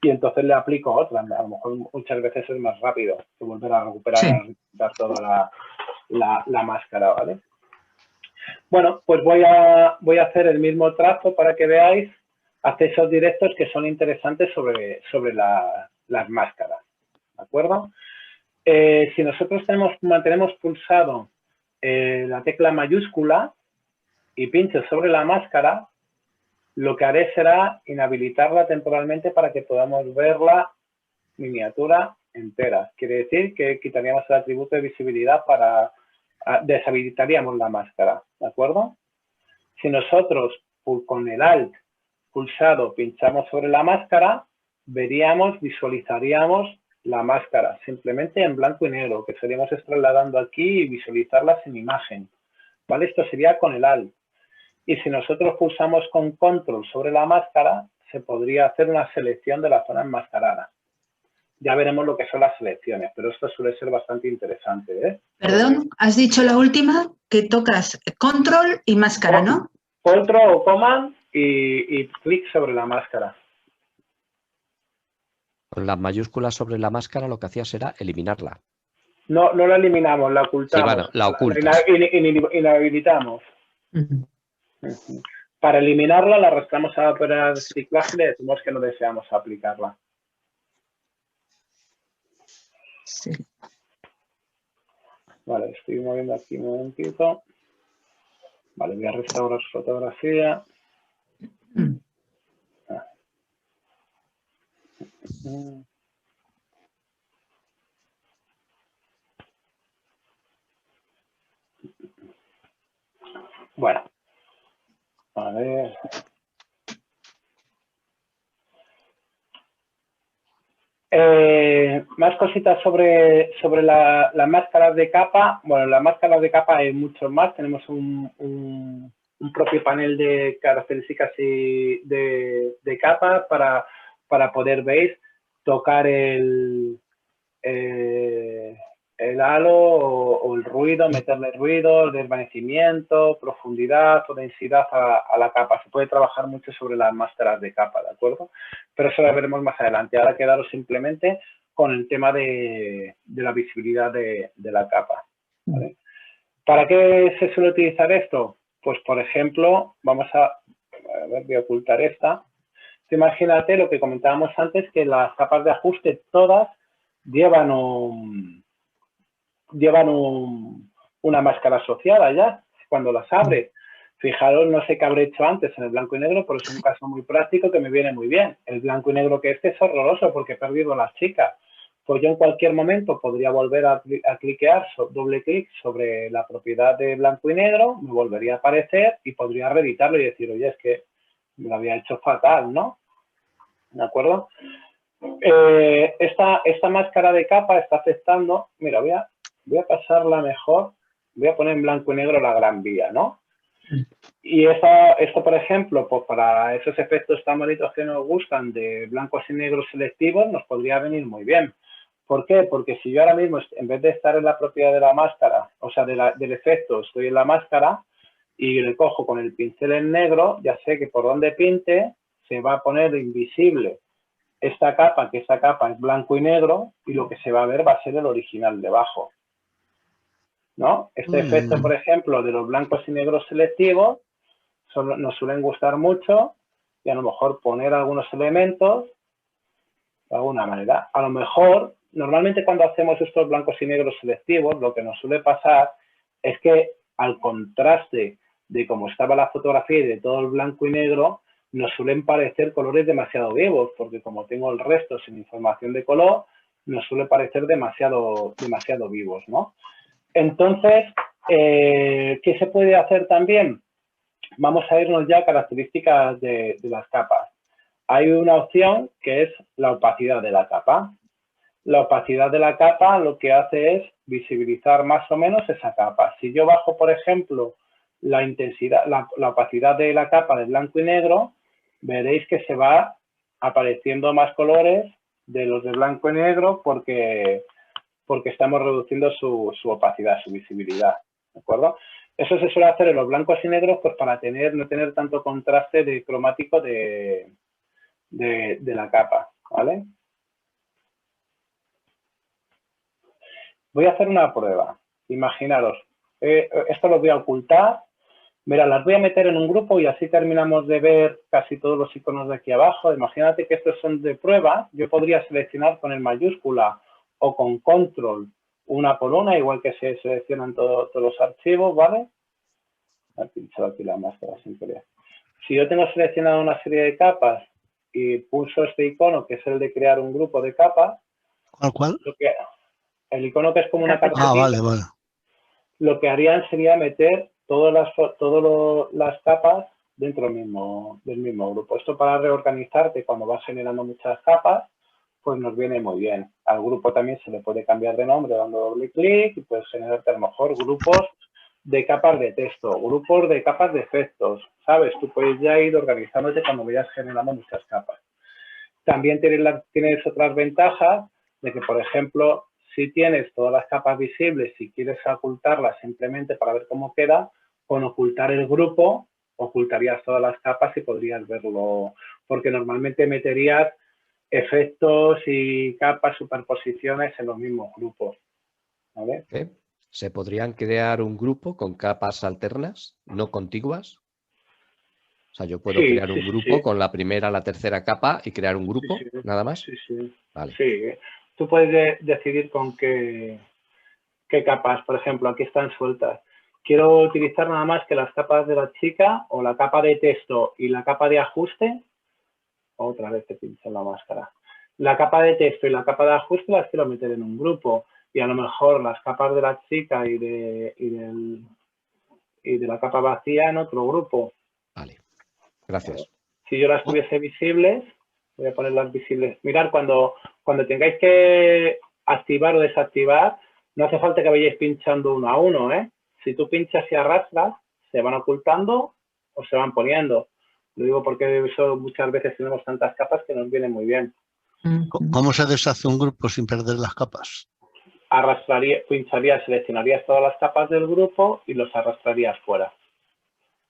Y entonces le aplico otra. A lo mejor muchas veces es más rápido que volver a recuperar y a retirar toda la máscara, ¿vale? Bueno, pues voy a hacer el mismo trazo para que veáis accesos directos que son interesantes sobre las máscaras, ¿de acuerdo? Si nosotros mantenemos pulsado la tecla mayúscula y pincho sobre la máscara, lo que haré será inhabilitarla temporalmente para que podamos ver la miniatura entera. Quiere decir que quitaríamos el atributo de visibilidad deshabilitaríamos la máscara, ¿de acuerdo? Si nosotros con el Alt pulsado pinchamos sobre la máscara, visualizaríamos la máscara simplemente en blanco y negro, que estaríamos trasladando aquí y visualizarla sin imagen, ¿vale? Esto sería con el Alt. Y si nosotros pulsamos con Control sobre la máscara, se podría hacer una selección de la zona enmascarada. Ya veremos lo que son las selecciones, pero esto suele ser bastante interesante, ¿eh? Perdón, has dicho la última, que tocas Control y máscara, ¿no? Control o Command y clic sobre la máscara. Con las mayúsculas sobre la máscara lo que hacías era eliminarla. No la eliminamos, la ocultamos. Sí, bueno, la ocultas. Inhabilitamos. Para eliminarla la arrastramos a la papelera de reciclaje y le decimos que no deseamos aplicarla. Sí. Vale, estoy moviendo aquí un momentito. Vale, voy a restaurar su fotografía. Bueno, a ver. Más cositas sobre las máscaras de capa. Bueno, las máscaras de capa hay muchos más. Tenemos un propio panel de características de capa para poder, veis, tocar el el halo o el ruido, meterle ruido, desvanecimiento, profundidad o densidad a la capa. Se puede trabajar mucho sobre las máscaras de capa, ¿de acuerdo? Pero eso lo veremos más adelante. Ahora quedaros simplemente con el tema de la visibilidad de la capa, ¿vale? ¿Para qué se suele utilizar esto? Pues, por ejemplo, vamos a ver, voy a ocultar esta. Imagínate lo que comentábamos antes, que las capas de ajuste todas llevan una máscara asociada ya, cuando las abre. Fijaros, no sé qué habré hecho antes en el blanco y negro, pero es un caso muy práctico que me viene muy bien. El blanco y negro que es horroroso porque he perdido las chicas. Pues yo en cualquier momento podría volver a cliquear, doble clic sobre la propiedad de blanco y negro, me volvería a aparecer y podría reeditarlo y decir, oye, es que me lo había hecho fatal, ¿no? ¿De acuerdo? Esta máscara de capa está afectando, mira, voy a pasarla mejor, voy a poner en blanco y negro la Gran Vía, ¿no? Y esto, por ejemplo, pues para esos efectos tan bonitos que nos gustan de blancos y negros selectivos, nos podría venir muy bien. ¿Por qué? Porque si yo ahora mismo, en vez de estar en la propiedad de la máscara, o sea, del efecto, estoy en la máscara y le cojo con el pincel en negro, ya sé que por donde pinte se va a poner invisible esta capa, que esta capa es blanco y negro, y lo que se va a ver va a ser el original debajo, ¿no? Este efecto, por ejemplo, de los blancos y negros selectivos, nos suelen gustar mucho, y a lo mejor poner algunos elementos de alguna manera. A lo mejor, normalmente cuando hacemos estos blancos y negros selectivos, lo que nos suele pasar es que al contraste de cómo estaba la fotografía y de todo el blanco y negro, nos suelen parecer colores demasiado vivos, porque como tengo el resto sin información de color, nos suele parecer demasiado vivos, ¿no? Entonces, ¿qué se puede hacer también? Vamos a irnos ya a características de las capas. Hay una opción que es la opacidad de la capa. La opacidad de la capa lo que hace es visibilizar más o menos esa capa. Si yo bajo, por ejemplo, la intensidad, la opacidad de la capa de blanco y negro, veréis que se va apareciendo más colores de los de blanco y negro porque estamos reduciendo su opacidad, su visibilidad, ¿de acuerdo? Eso se suele hacer en los blancos y negros pues para no tener tanto contraste de cromático de la capa, ¿vale? Voy a hacer una prueba. Imaginaros, esto lo voy a ocultar. Mira, las voy a meter en un grupo y así terminamos de ver casi todos los iconos de aquí abajo. Imagínate que estos son de prueba. Yo podría seleccionar con el mayúscula o con control una por una, igual que se seleccionan todos los archivos, ¿vale? He pinchado aquí la máscara sin querer. Si yo tengo seleccionado una serie de capas y pulso este icono, que es el de crear un grupo de capas. ¿Cuál? El icono que es como una carpetita. Ah, vale, vale. Lo que harían sería meter todas las capas dentro del mismo grupo. Esto para reorganizarte cuando vas generando muchas capas, pues nos viene muy bien. Al grupo también se le puede cambiar de nombre dando doble clic y puedes generarte a lo mejor grupos de capas de texto, grupos de capas de efectos, ¿sabes? Tú puedes ya ir organizándote cuando vayas generando muchas capas. También tienes otras ventajas de que, por ejemplo, si tienes todas las capas visibles, si quieres ocultarlas simplemente para ver cómo queda, con ocultar el grupo, ocultarías todas las capas y podrías verlo, porque normalmente meterías efectos y capas, superposiciones en los mismos grupos, ¿vale? ¿Se podrían crear un grupo con capas alternas, no contiguas? O sea, yo puedo crear un grupo con la primera, la tercera capa y crear un grupo, nada más. Sí. Vale. Sí. Tú puedes decidir con qué capas, por ejemplo, aquí están sueltas. Quiero utilizar nada más que las capas de la chica o la capa de texto y la capa de ajuste. Otra vez te pincho la máscara. La capa de texto y la capa de ajuste las quiero meter en un grupo. Y a lo mejor las capas de la chica y de la capa vacía en otro grupo. Vale, gracias. Si yo las tuviese visibles, voy a ponerlas visibles. Mirad, cuando tengáis que activar o desactivar, no hace falta que vayáis pinchando uno a uno, ¿eh? Si tú pinchas y arrastras, se van ocultando o se van poniendo. Lo digo porque eso muchas veces tenemos tantas capas que nos viene muy bien. ¿Cómo se deshace un grupo sin perder las capas? pincharías, seleccionarías todas las capas del grupo y los arrastrarías fuera.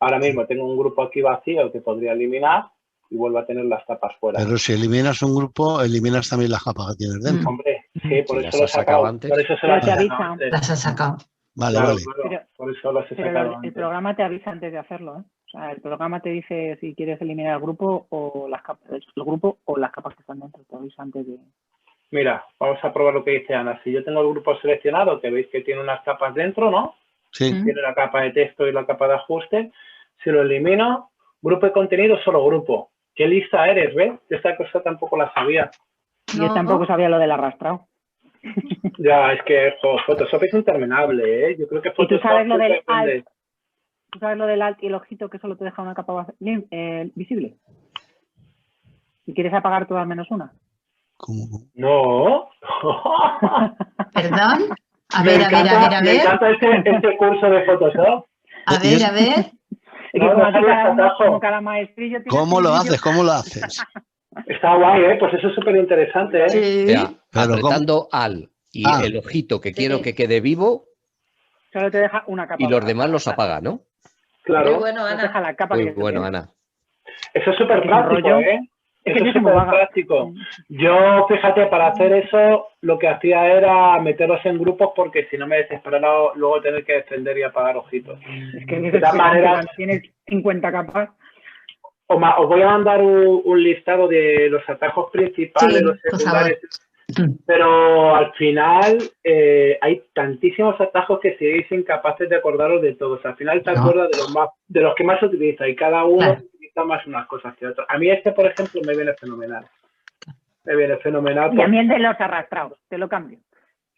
Ahora mismo tengo un grupo aquí vacío que podría eliminar y vuelvo a tener las capas fuera. Pero si eliminas un grupo, eliminas también las capas que tienes dentro. Hombre, sí, por Si eso las lo he has sacado sacado antes. Por eso se las Te he avisa. sacado antes. Las has sacado. Vale, Claro, vale. claro, por eso las he Pero sacado el antes. programa te avisa antes de hacerlo, ¿eh? O sea, el programa te dice si quieres eliminar el grupo o las capas, el grupo o las capas que están dentro, te avisa antes de... Mira, vamos a probar lo que dice Ana. Si yo tengo el grupo seleccionado, que veis que tiene unas capas dentro, ¿no? Sí. Tiene la capa de texto y la capa de ajuste. Si lo elimino, grupo de contenido, solo grupo. ¿Qué lista eres, ves? Esta cosa tampoco la sabía. Yo tampoco sabía lo del arrastrado. Ya, es que Photoshop es interminable, ¿eh? Yo creo que ¿Y tú Photoshop... sabes lo del alt? ¿Tú sabes lo del alt y el ojito que solo te deja una capa visible? Si quieres apagar todas menos una. ¿Cómo? No. ¿Perdón? A Me ver. encanta este curso de Photoshop. A ver. Es que como cada maestrillo tiene... ¿Cómo lo haces? ¿Cómo lo haces? Está guay, ¿eh? Pues eso es súper interesante, ¿eh? Sí. Vea, Pero apretando al y el ojito que quiero que quede vivo Solo te deja una capa. y los demás los apaga, ¿no? Claro. Muy bueno, Te Ana. deja la capa Muy que bueno, tiene. Ana. Eso es súper Es un práctico, rollo. ¿eh? Es que Eso yo es soy muy súper vaga. práctico. Yo, fíjate, para hacer eso, lo que hacía era meterlos en grupos porque si no me desesperaba luego tener que defender y apagar ojitos. Es que De todas maneras, cuando tienes 50 capas... os voy a mandar un listado de los atajos principales, Sí, los por secundarios, favor. pero al final hay tantísimos atajos que seréis incapaces de acordaros de todos. Al final te acuerdas de los que más se utiliza y cada uno utiliza más unas cosas que otras. A mí por ejemplo, me viene fenomenal. Y a mí el de los arrastrados, te lo cambio.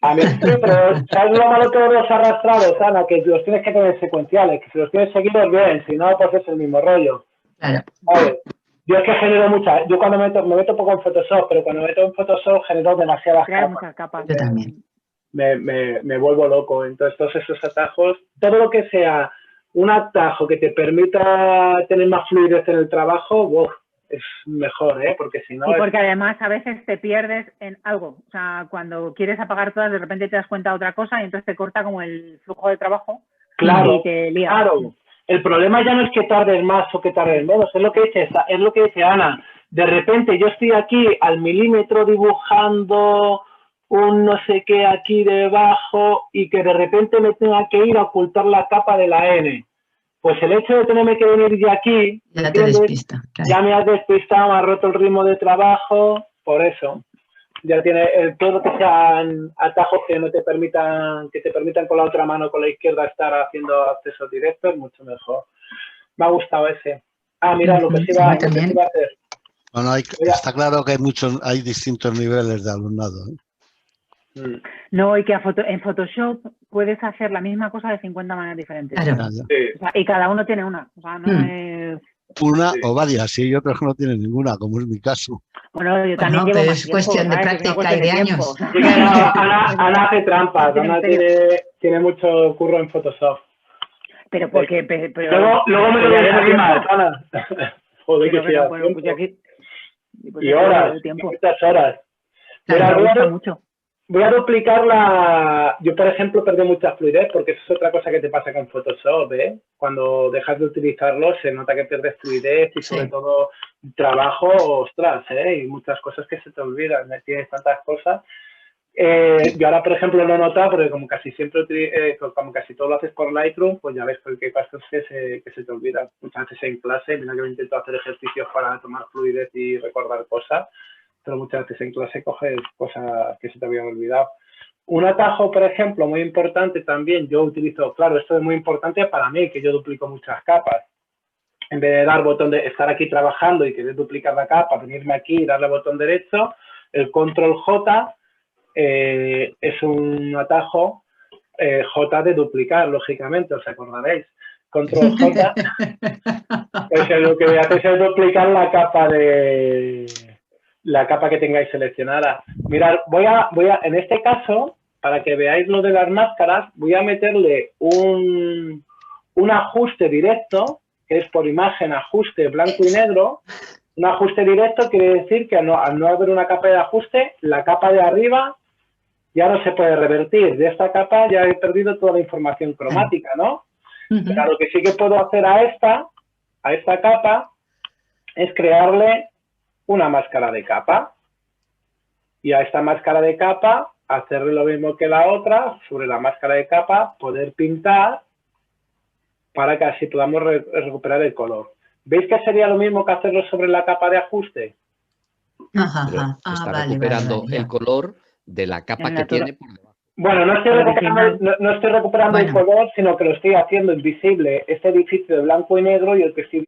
A mí sí, pero ¿sabes lo malo de todos los arrastrados, Ana? Que los tienes que tener secuenciales, que si los tienes seguidos bien, si no, pues es el mismo rollo. Claro. Vale. Yo es que genero muchas. Yo cuando me meto poco en Photoshop, pero cuando me meto en Photoshop genero demasiadas Crear capas. muchas capas. Yo también. Me vuelvo loco. Entonces, todos esos atajos, todo lo que sea un atajo que te permita tener más fluidez en el trabajo, es mejor, ¿eh? Porque si no... Y porque además a veces te pierdes en algo. O sea, cuando quieres apagar todas, de repente te das cuenta de otra cosa y entonces te corta como el flujo de trabajo. Claro, y te lía. claro. El problema ya no es que tardes más o que tardes menos, es lo que dice Ana. De repente yo estoy aquí al milímetro dibujando un no sé qué aquí debajo y que de repente me tenga que ir a ocultar la capa de la N. Pues el hecho de tenerme que venir ya aquí, Ya te despista. Claro. ya me has despistado, me has roto el ritmo de trabajo, por eso. Ya tiene todo lo que sean atajos que no te permitan, que te permitan con la otra mano, con la izquierda, estar haciendo accesos directos, mucho mejor. Me ha gustado ese. Mira, lo que se iba a hacer. Bueno, está claro que hay distintos niveles de alumnado, ¿eh? No, y que en Photoshop puedes hacer la misma cosa de 50 maneras diferentes. Claro. Sí. O sea, y cada uno tiene una. O sea, no es... Una o varias, y hay otros que no tienen ninguna, como es mi caso. Bueno, yo también llevo pero más es tiempo, cuestión de ¿sabes? práctica y de años. Sí, Ana hace trampas, Ana tiene mucho curro en Photoshop. Pero porque... Luego me lo voy a decir más, Ana. Joder, que sea bueno, pues aquí, y horas, muchas horas. Claro, me gusta mucho. Voy a duplicar Yo, por ejemplo, perdí mucha fluidez porque eso es otra cosa que te pasa con Photoshop, ¿eh? Cuando dejas de utilizarlo se nota que pierdes fluidez y sobre todo trabajo, ostras, ¿eh? Y muchas cosas que se te olvidan, ¿eh? Tienes tantas cosas. Yo ahora, por ejemplo, lo he notado porque como casi siempre, como casi todo lo haces por Lightroom, pues ya ves que hay cosas que se te olvidan. Muchas veces en clase, mira que me intento hacer ejercicios para tomar fluidez y recordar cosas, pero muchas veces en clase coges cosas que se te habían olvidado. Un atajo, por ejemplo, muy importante también, yo utilizo, claro, esto es muy importante para mí, que yo duplico muchas capas. En vez de dar botón de estar aquí trabajando y querer duplicar la capa, venirme aquí y darle botón derecho, el control J es un atajo J de duplicar, lógicamente, os acordaréis. Control J, pues lo que voy a hacer es duplicar la capa que tengáis seleccionada. Mirad, voy a en este caso, para que veáis lo de las máscaras, voy a meterle un ajuste directo, que es por imagen, ajuste blanco y negro. Un ajuste directo quiere decir que al no haber una capa de ajuste, la capa de arriba ya no se puede revertir. De esta capa ya he perdido toda la información cromática, ¿no? Pero lo que sí que puedo hacer a esta capa es crearle una máscara de capa. Y a esta máscara de capa hacerle lo mismo que la otra, sobre la máscara de capa, poder pintar para que así podamos recuperar el color. ¿Veis que sería lo mismo que hacerlo sobre la capa de ajuste? Está recuperando el color de la capa que tiene por debajo. Bueno, no estoy recuperando el color, sino que lo estoy haciendo invisible este edificio de blanco y negro y el que estoy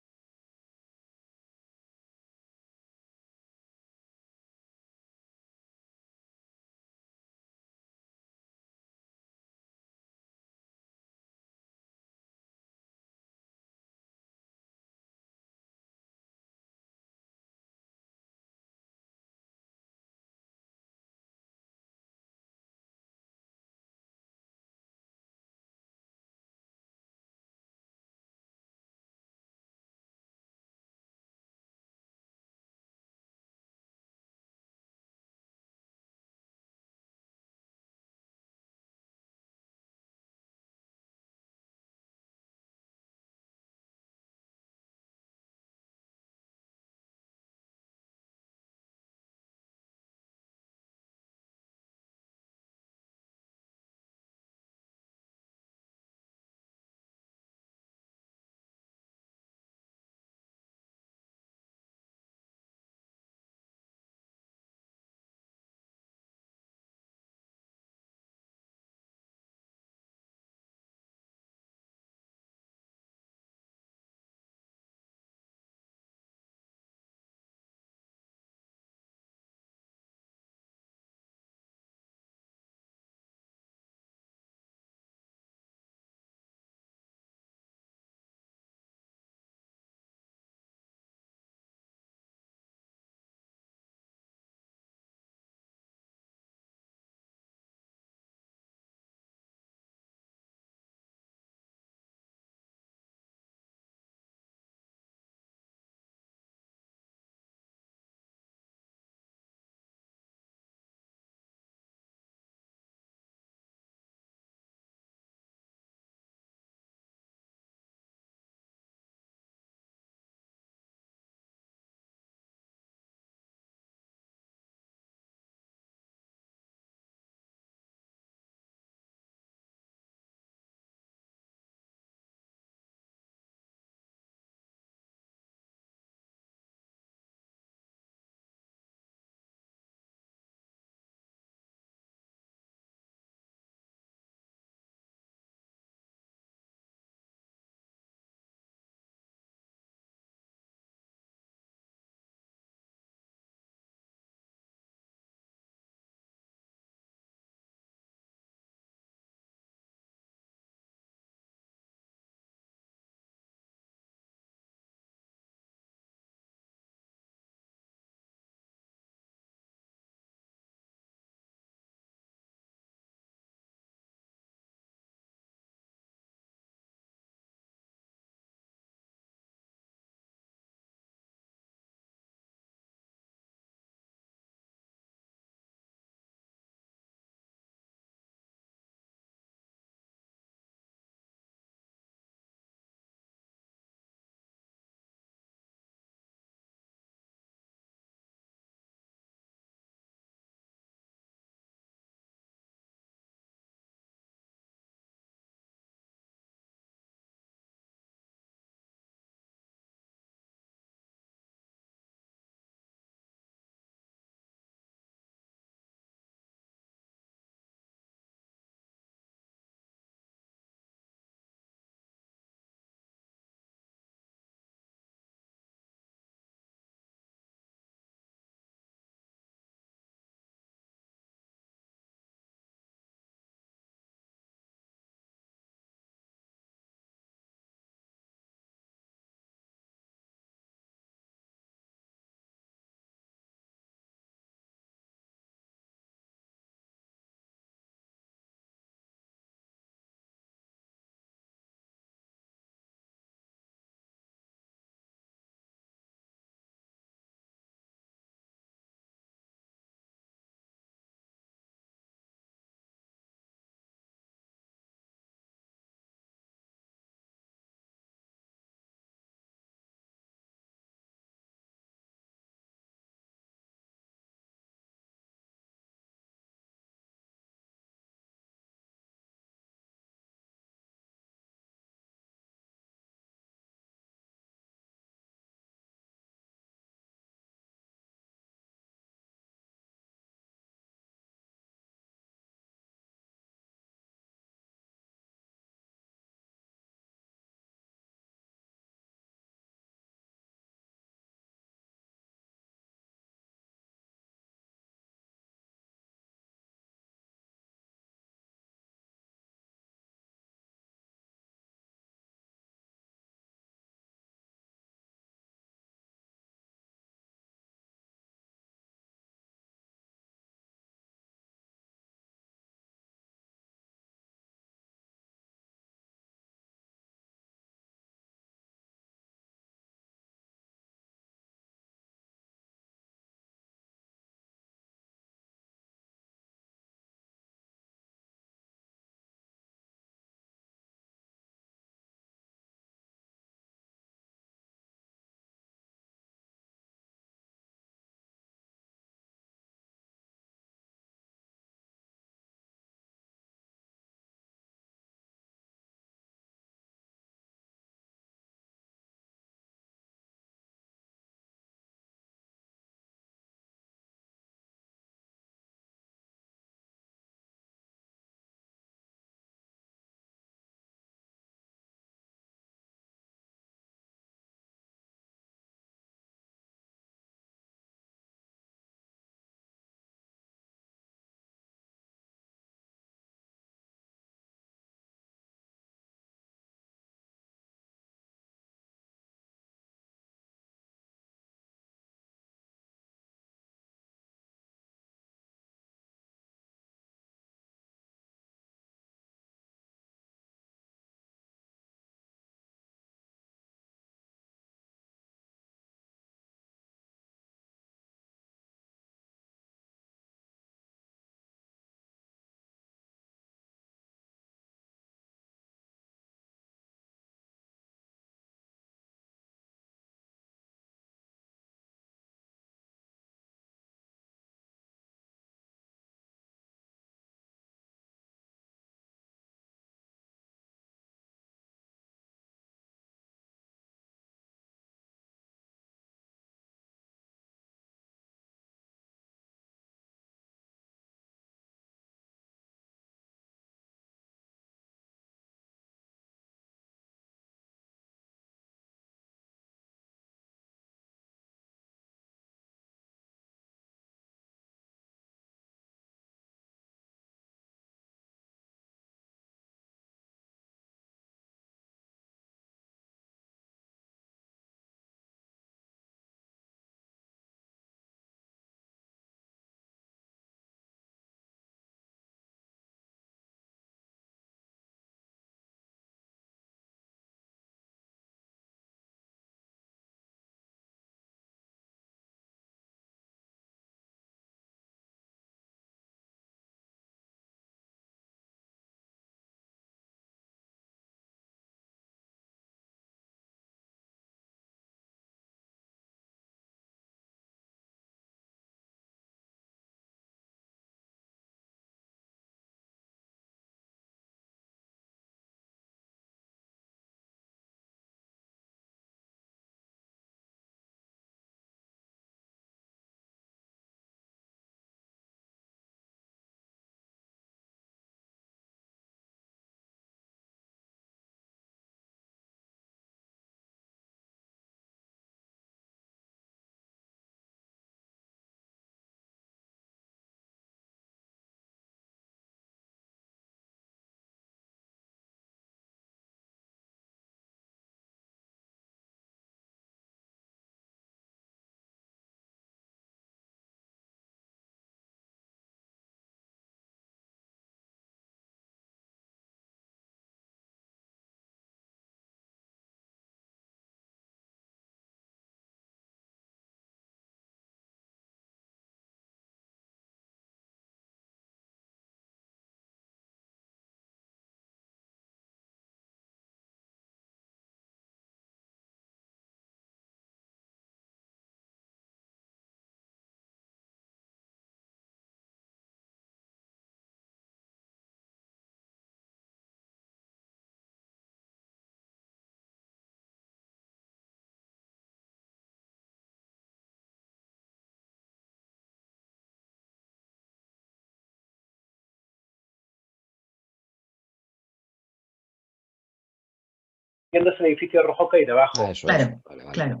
viendo ese edificio rojo que hay debajo. Eso Claro, es. Vale, vale. claro.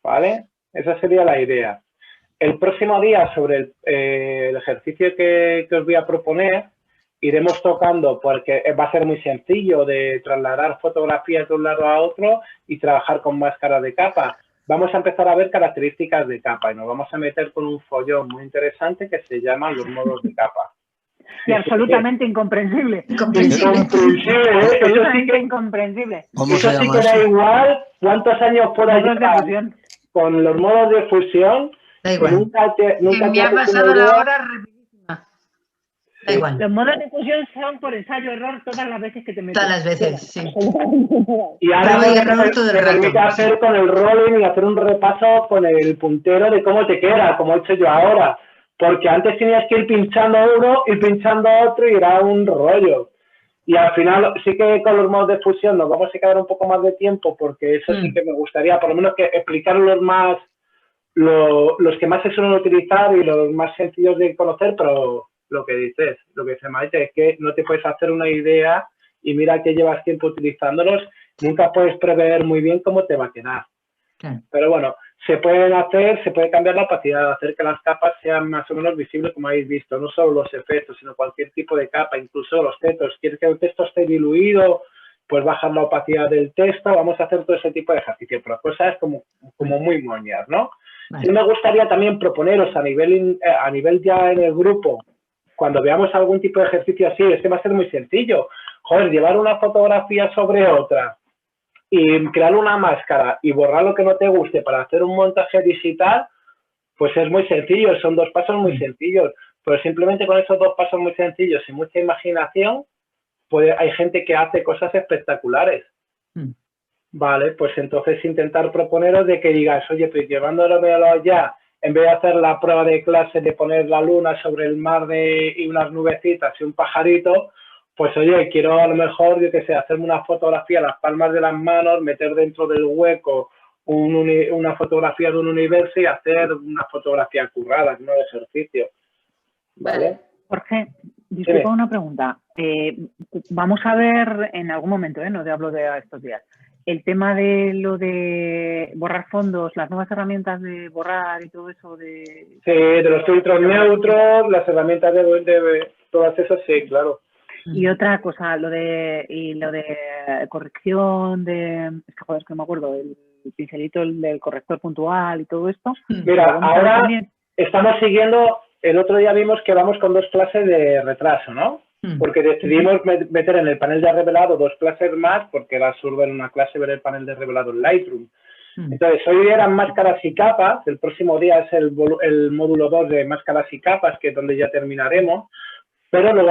¿Vale? Esa sería la idea. El próximo día, sobre el ejercicio que os voy a proponer, iremos tocando, porque va a ser muy sencillo de trasladar fotografías de un lado a otro y trabajar con máscaras de capa. Vamos a empezar a ver características de capa y nos vamos a meter con un follón muy interesante que se llama los modos de capa. Y absolutamente incomprensible. Absolutamente incomprensible. ¿Cómo eso se sí llama que da eso? igual cuántos años pueda Modos de llevar fusión. con los modos de fusión. Da igual. Nunca Que me te ha haces pasado una la idea. hora rapidísima. Da igual. Los modos de fusión son por ensayo-error todas las veces que te metes. Todas las veces, sí. Y ahora Prueba y error todo el te permite rato. hacer con el rolling y hacer un repaso con el puntero de cómo te queda, como he hecho yo ahora. Porque antes tenías que ir pinchando uno y pinchando otro y era un rollo. Y al final sí que con los modos de fusión nos vamos a quedar un poco más de tiempo porque eso sí que me gustaría, por lo menos que explicar los que más se suelen utilizar y los más sencillos de conocer, pero lo que dice Maite, es que no te puedes hacer una idea y mira que llevas tiempo utilizándolos, nunca puedes prever muy bien cómo te va a quedar. Claro. Pero bueno, se puede cambiar la opacidad, hacer que las capas sean más o menos visibles como habéis visto, no solo los efectos, sino cualquier tipo de capa, incluso los textos. ¿Quieres que el texto esté diluido? Pues bajar la opacidad del texto, vamos a hacer todo ese tipo de ejercicio, pero cosas como muy moñas, ¿no? Vale. Sí me gustaría también proponeros a nivel ya en el grupo, cuando veamos algún tipo de ejercicio así, es que va a ser muy sencillo. Joder, llevar una fotografía sobre otra y crear una máscara y borrar lo que no te guste para hacer un montaje digital, pues es muy sencillo, son 2 pasos muy sencillos, pero simplemente con esos 2 pasos muy sencillos y mucha imaginación, pues hay gente que hace cosas espectaculares. Vale, pues entonces intentar proponeros de que digas, oye, pues llevándolo ya, en vez de hacer la prueba de clase de poner la luna sobre el mar y unas nubecitas y un pajarito, pues oye, quiero a lo mejor, yo qué sé, hacerme una fotografía a las palmas de las manos, meter dentro del hueco una fotografía de un universo y hacer una fotografía currada, no de ejercicio. ¿Vale? Jorge, disculpa una pregunta. Vamos a ver en algún momento, no te hablo de estos días, el tema de lo de borrar fondos, las nuevas herramientas de borrar y todo eso de... Sí, de los filtros neutros, las herramientas de todas esas, sí, claro. Y otra cosa, lo de corrección de... Es que joder, es que no me acuerdo, el pincelito del corrector puntual y todo esto. Mira, ahora estamos siguiendo, el otro día vimos que vamos con 2 clases de retraso, ¿no? Porque decidimos meter en el panel de revelado 2 clases más, porque era absurdo en una clase ver el panel de revelado en Lightroom. Entonces, hoy eran máscaras y capas, el próximo día es el módulo 2 de máscaras y capas, que es donde ya terminaremos, pero lo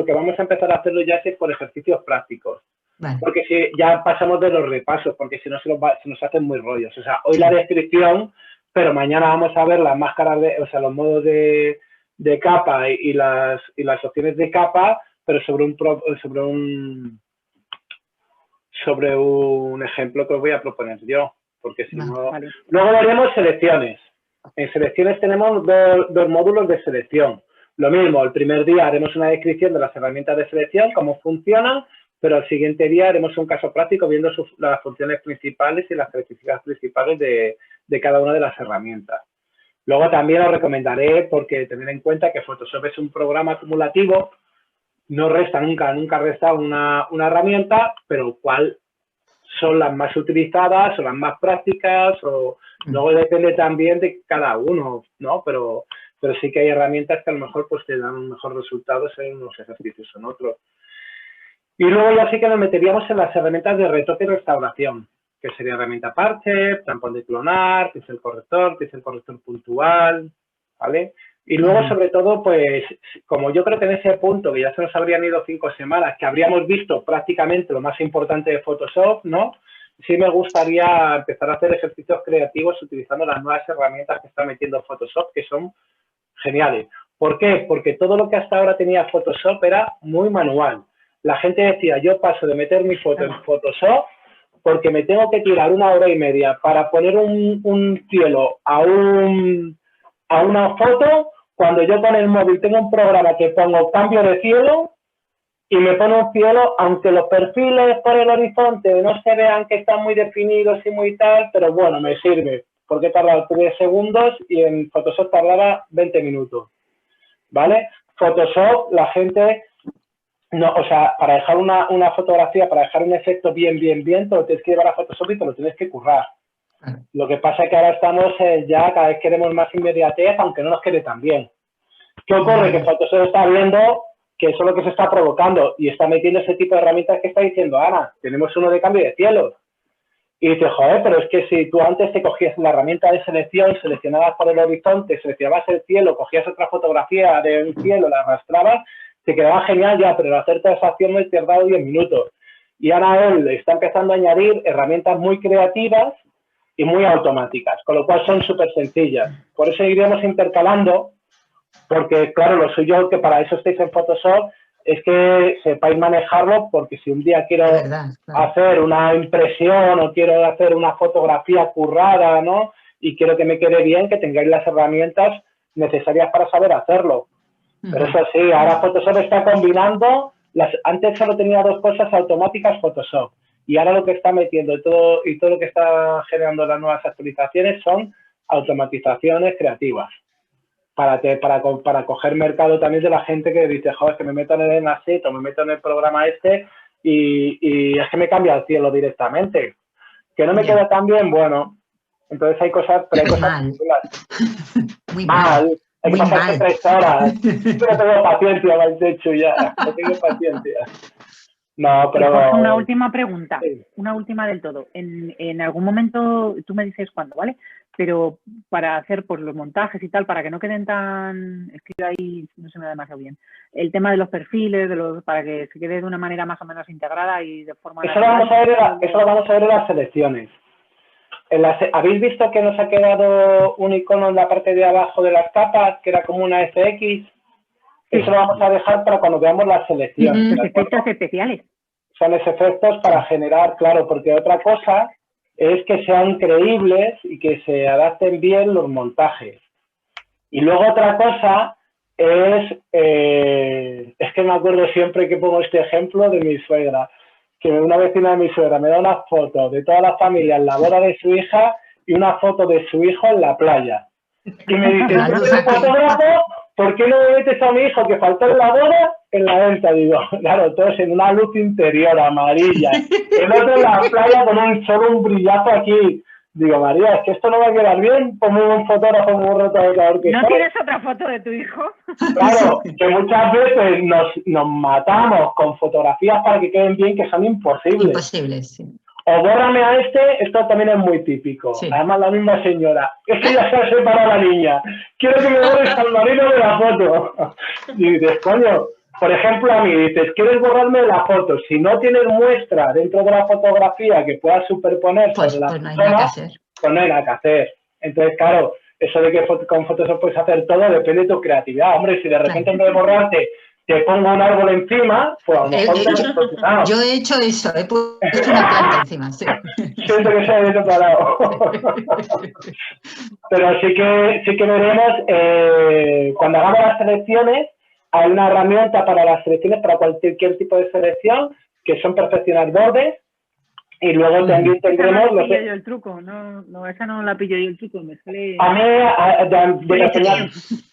que vamos a empezar a hacerlo ya es por ejercicios prácticos. Vale. Porque si ya pasamos de los repasos, porque si no se nos hacen muy rollos. O sea, hoy la descripción, pero mañana vamos a ver las máscaras, los modos de capa y las opciones de capa, pero sobre un ejemplo que os voy a proponer yo, porque si no... Vale. Luego veremos selecciones. En selecciones tenemos 2 módulos de selección. Lo mismo, el primer día haremos una descripción de las herramientas de selección, cómo funcionan, pero el siguiente día haremos un caso práctico viendo las funciones principales y las características principales de cada una de las herramientas. Luego también os recomendaré, porque tener en cuenta que Photoshop es un programa acumulativo, no resta nunca resta una herramienta, pero cuál son las más utilizadas o las más prácticas, o luego depende también de cada uno, ¿no? Pero sí que hay herramientas que a lo mejor pues te dan mejores resultados en unos ejercicios o en otros. Y luego ya sí que nos meteríamos en las herramientas de retoque y restauración, que sería herramienta parche, tampón de clonar, pincel corrector puntual, ¿vale? Y luego, sobre todo, pues, como yo creo que en ese punto, que ya se nos habrían ido 5 semanas, que habríamos visto prácticamente lo más importante de Photoshop, ¿no? Sí me gustaría empezar a hacer ejercicios creativos utilizando las nuevas herramientas que está metiendo Photoshop, que son geniales. ¿Por qué? Porque todo lo que hasta ahora tenía Photoshop era muy manual. La gente decía, yo paso de meter mi foto en Photoshop porque me tengo que tirar 1 hora y media para poner un cielo a una foto, cuando yo con el móvil tengo un programa que pongo cambio de cielo y me pone un cielo, aunque los perfiles por el horizonte no se vean que están muy definidos y muy tal, pero bueno, me sirve, porque he tardado 3 segundos y en Photoshop tardaba 20 minutos, ¿vale? Photoshop, la gente, no, o sea, para dejar una fotografía, para dejar un efecto bien, te lo tienes que llevar a Photoshop y te lo tienes que currar. Lo que pasa es que ahora estamos ya, cada vez queremos más inmediatez, aunque no nos quede tan bien. ¿Qué ocurre? Que Photoshop está viendo que eso es lo que se está provocando y está metiendo ese tipo de herramientas que está diciendo Ana, tenemos uno de cambio de cielos. Y dices, joder, pero es que si tú antes te cogías la herramienta de selección, seleccionabas por el horizonte, seleccionabas el cielo, cogías otra fotografía de un cielo, la arrastrabas, te quedaba genial ya, pero hacer toda esa acción me he tardado 10 minutos. Y ahora él está empezando a añadir herramientas muy creativas y muy automáticas, con lo cual son súper sencillas. Por eso iremos intercalando, porque claro, lo suyo que para eso estéis en Photoshop es que sepáis manejarlo, porque si un día quiero hacer una impresión o quiero hacer una fotografía currada, ¿no? Y quiero que me quede bien, que tengáis las herramientas necesarias para saber hacerlo. Pero eso sí, ahora Photoshop está combinando, antes solo tenía 2 cosas automáticas Photoshop, y ahora lo que está metiendo y todo lo que está generando las nuevas actualizaciones son automatizaciones creativas. Para coger mercado también de la gente que dice, joder, que me meto en el enlace o me meto en el programa este y es que me cambia el cielo directamente. Que no me queda tan bien, bueno, entonces hay cosas, pero hay cosas muy mal. Hay que pasarse 3 horas. Yo no tengo paciencia, mal hecho ya. No tengo paciencia. No, pero... Jorge, una última pregunta. Sí. Una última del todo. En algún momento, tú me dices cuándo, ¿vale? Pero para hacer pues, los montajes y tal, para que no queden tan... Es que ahí no se me da demasiado bien. El tema de los perfiles, para que se quede de una manera más o menos integrada y de forma... Eso lo vamos a ver en las selecciones. ¿Habéis visto que nos ha quedado un icono en la parte de abajo de las capas, que era como una FX? Sí. Eso lo vamos a dejar para cuando veamos las selecciones. Efectos especiales. Son esos efectos para generar, claro, porque otra cosa es que sean creíbles y que se adapten bien los montajes. Y luego otra cosa es que me acuerdo siempre que pongo este ejemplo de mi suegra, que una vecina de mi suegra me da una foto de toda la familia en la boda de su hija y una foto de su hijo en la playa. Y me dice, ¿tú eres fotógrafo? ¿Por qué no me metes a mi hijo que faltó en la boda en la venta? Digo, claro, todos en una luz interior amarilla, el otro en la playa con solo un brillazo aquí. Digo, María, es que esto no va a quedar bien, como un fotógrafo muy rotador que ¿No soy. tienes otra foto de tu hijo? Claro, que muchas veces nos matamos con fotografías para que queden bien, que son imposibles. Imposibles, sí. O bórrame a esto también es muy típico. Sí. Además, la misma señora. Es que ya se ha separado la niña. Quiero que me borres al marido de la foto. Y dices, coño, por ejemplo, a mí dices, ¿quieres borrarme la foto? Si no tienes muestra dentro de la fotografía que puedas superponer sobre la persona, pues no hay nada que hacer. Entonces, claro, eso de que con Photoshop puedes hacer todo depende de tu creatividad. Hombre, si de repente en vez de borrarte te pongo un árbol encima, pues a lo mejor yo he hecho eso, he puesto una planta encima, sí. Siento que se ha separado. Pero sí que veremos, cuando hagamos las selecciones, hay una herramienta para las selecciones, para cualquier tipo de selección, que son perfeccionar bordes. Y luego también tendremos... No pillo yo el truco, no, esa no la pillo yo el truco, me sale... A mí,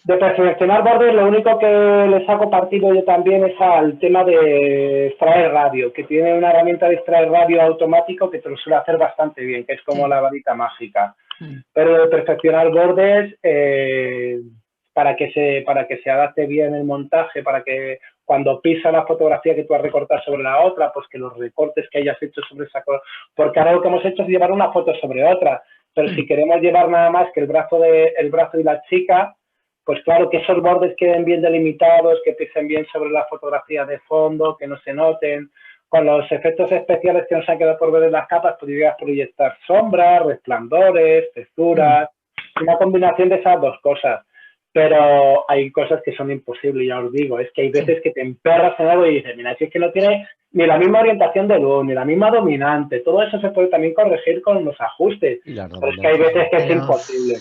de perfeccionar bordes, lo único que le saco partido yo también es al tema de extraer radio, que tiene una herramienta de extraer radio automático que te lo suele hacer bastante bien, que es como la varita mágica. Pero de perfeccionar bordes, para que se adapte bien el montaje, para que cuando pisa la fotografía que tú has recortado sobre la otra, pues que los recortes que hayas hecho sobre esa cosa, porque ahora lo que hemos hecho es llevar una foto sobre otra, pero si queremos llevar nada más que el brazo y la chica, pues claro, que esos bordes queden bien delimitados, que pisen bien sobre la fotografía de fondo, que no se noten. Con los efectos especiales que nos han quedado por ver en las capas, podrías proyectar sombras, resplandores, texturas, una combinación de esas dos cosas. Pero hay cosas que son imposibles, ya os digo. Es que hay veces que te emperras en algo y dices, mira, si es que no tiene ni la misma orientación de luz, ni la misma dominante. Todo eso se puede también corregir con los ajustes. Pero es que hay veces que es imposible.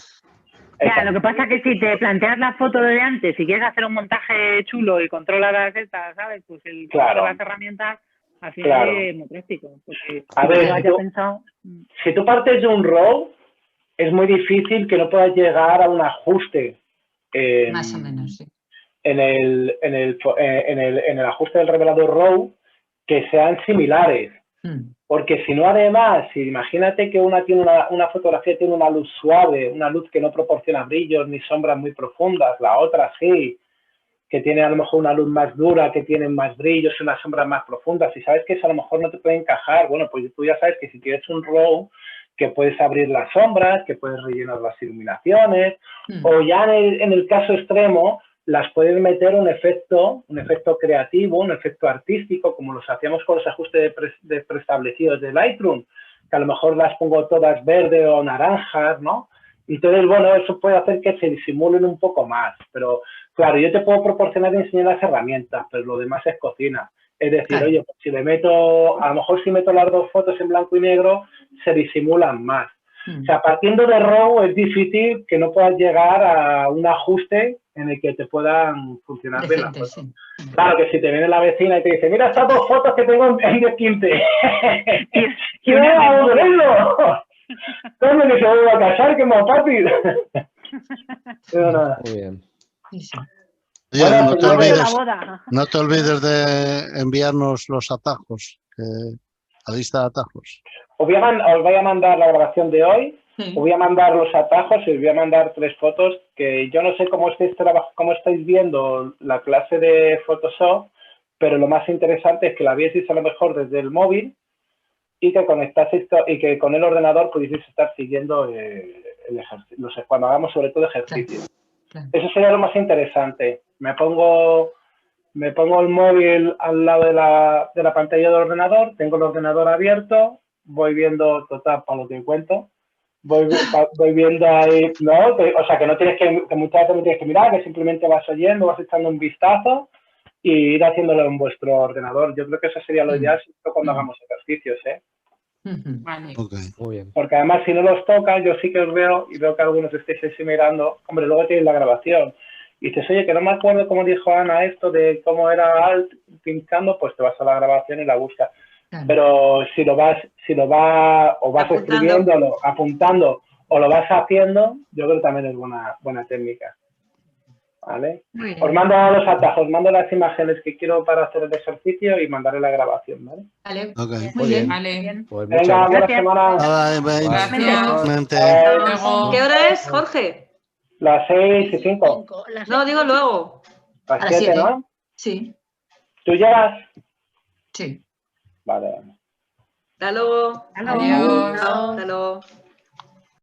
Ya, lo que pasa es que si te planteas la foto de antes, si quieres hacer un montaje chulo y controlas las estas, ¿sabes? Pues las herramientas al final es muy práctico. Porque a ver, si tú partes de un RAW, es muy difícil que no puedas llegar a un ajuste. Más o menos, sí. En el ajuste del revelador RAW que sean similares. Porque si no, además, si imagínate que una tiene una fotografía tiene una luz suave, una luz que no proporciona brillos ni sombras muy profundas, la otra sí, que tiene a lo mejor una luz más dura, que tiene más brillos y unas sombras más profundas, y sabes que eso a lo mejor no te puede encajar, bueno, pues tú ya sabes que si tienes un RAW, que puedes abrir las sombras, que puedes rellenar las iluminaciones, o ya en el caso extremo, las puedes meter un efecto creativo, un efecto artístico, como los hacíamos con los ajustes preestablecidos de Lightroom, que a lo mejor las pongo todas verdes o naranjas, ¿no? Entonces, bueno, eso puede hacer que se disimulen un poco más, pero claro, yo te puedo proporcionar y enseñar las herramientas, pero lo demás es cocina. Es decir, oye, pues si le meto, a lo mejor si meto las dos fotos en blanco y negro, se disimulan más. O sea, partiendo de RAW es difícil que no puedas llegar a un ajuste en el que te puedan funcionar bien las fotos. Sí. Claro que si te viene la vecina y te dice, mira estas dos fotos que tengo en 10-15. ¿Quién es aburrido? ¿Cómo que se vuelve a casar? ¡Qué más fácil! Pero nada. Muy bien. Oye, bueno, no te olvides de enviarnos los atajos, la lista de atajos. Os voy a mandar la grabación de hoy, os voy a mandar los atajos y os voy a mandar 3 fotos que yo no sé cómo estáis viendo la clase de Photoshop, pero lo más interesante es que la vieseis a lo mejor desde el móvil y que conectaseis y que con el ordenador pudieseis estar siguiendo el ejercicio, cuando hagamos sobre todo ejercicios. Claro. Eso sería lo más interesante. Me pongo el móvil al lado de la pantalla del ordenador, tengo el ordenador abierto, voy viendo, total, para lo que cuento, voy viendo ahí, ¿no? O sea, que no tienes que muchas veces no tienes que mirar, que simplemente vas oyendo, vas echando un vistazo y ir haciéndolo en vuestro ordenador. Yo creo que eso sería lo ideal cuando hagamos ejercicios, ¿eh? Vale. Okay. Muy bien. Porque además, si no los tocas, yo sí que os veo y veo que algunos estéis así mirando. Hombre, luego tienes la grabación. Y dices, oye, que no me acuerdo cómo dijo Ana esto de cómo era alt pinchando, pues te vas a la grabación y la buscas. Claro. Pero si lo vas escribiéndolo, apuntando o lo vas haciendo, yo creo que también es buena técnica. ¿Vale? Os mando los atajos, mando las imágenes que quiero para hacer el ejercicio y mandaré la grabación, ¿vale? Vale. Okay. Muy bien. Vale. Pues venga, buena semana. ¿Qué hora es, Jorge? Las 6:05. No, digo luego. Las 7, ¿no? Sí. ¿Tú llegas? Sí. Vale. Hasta luego. Adiós. Hasta luego.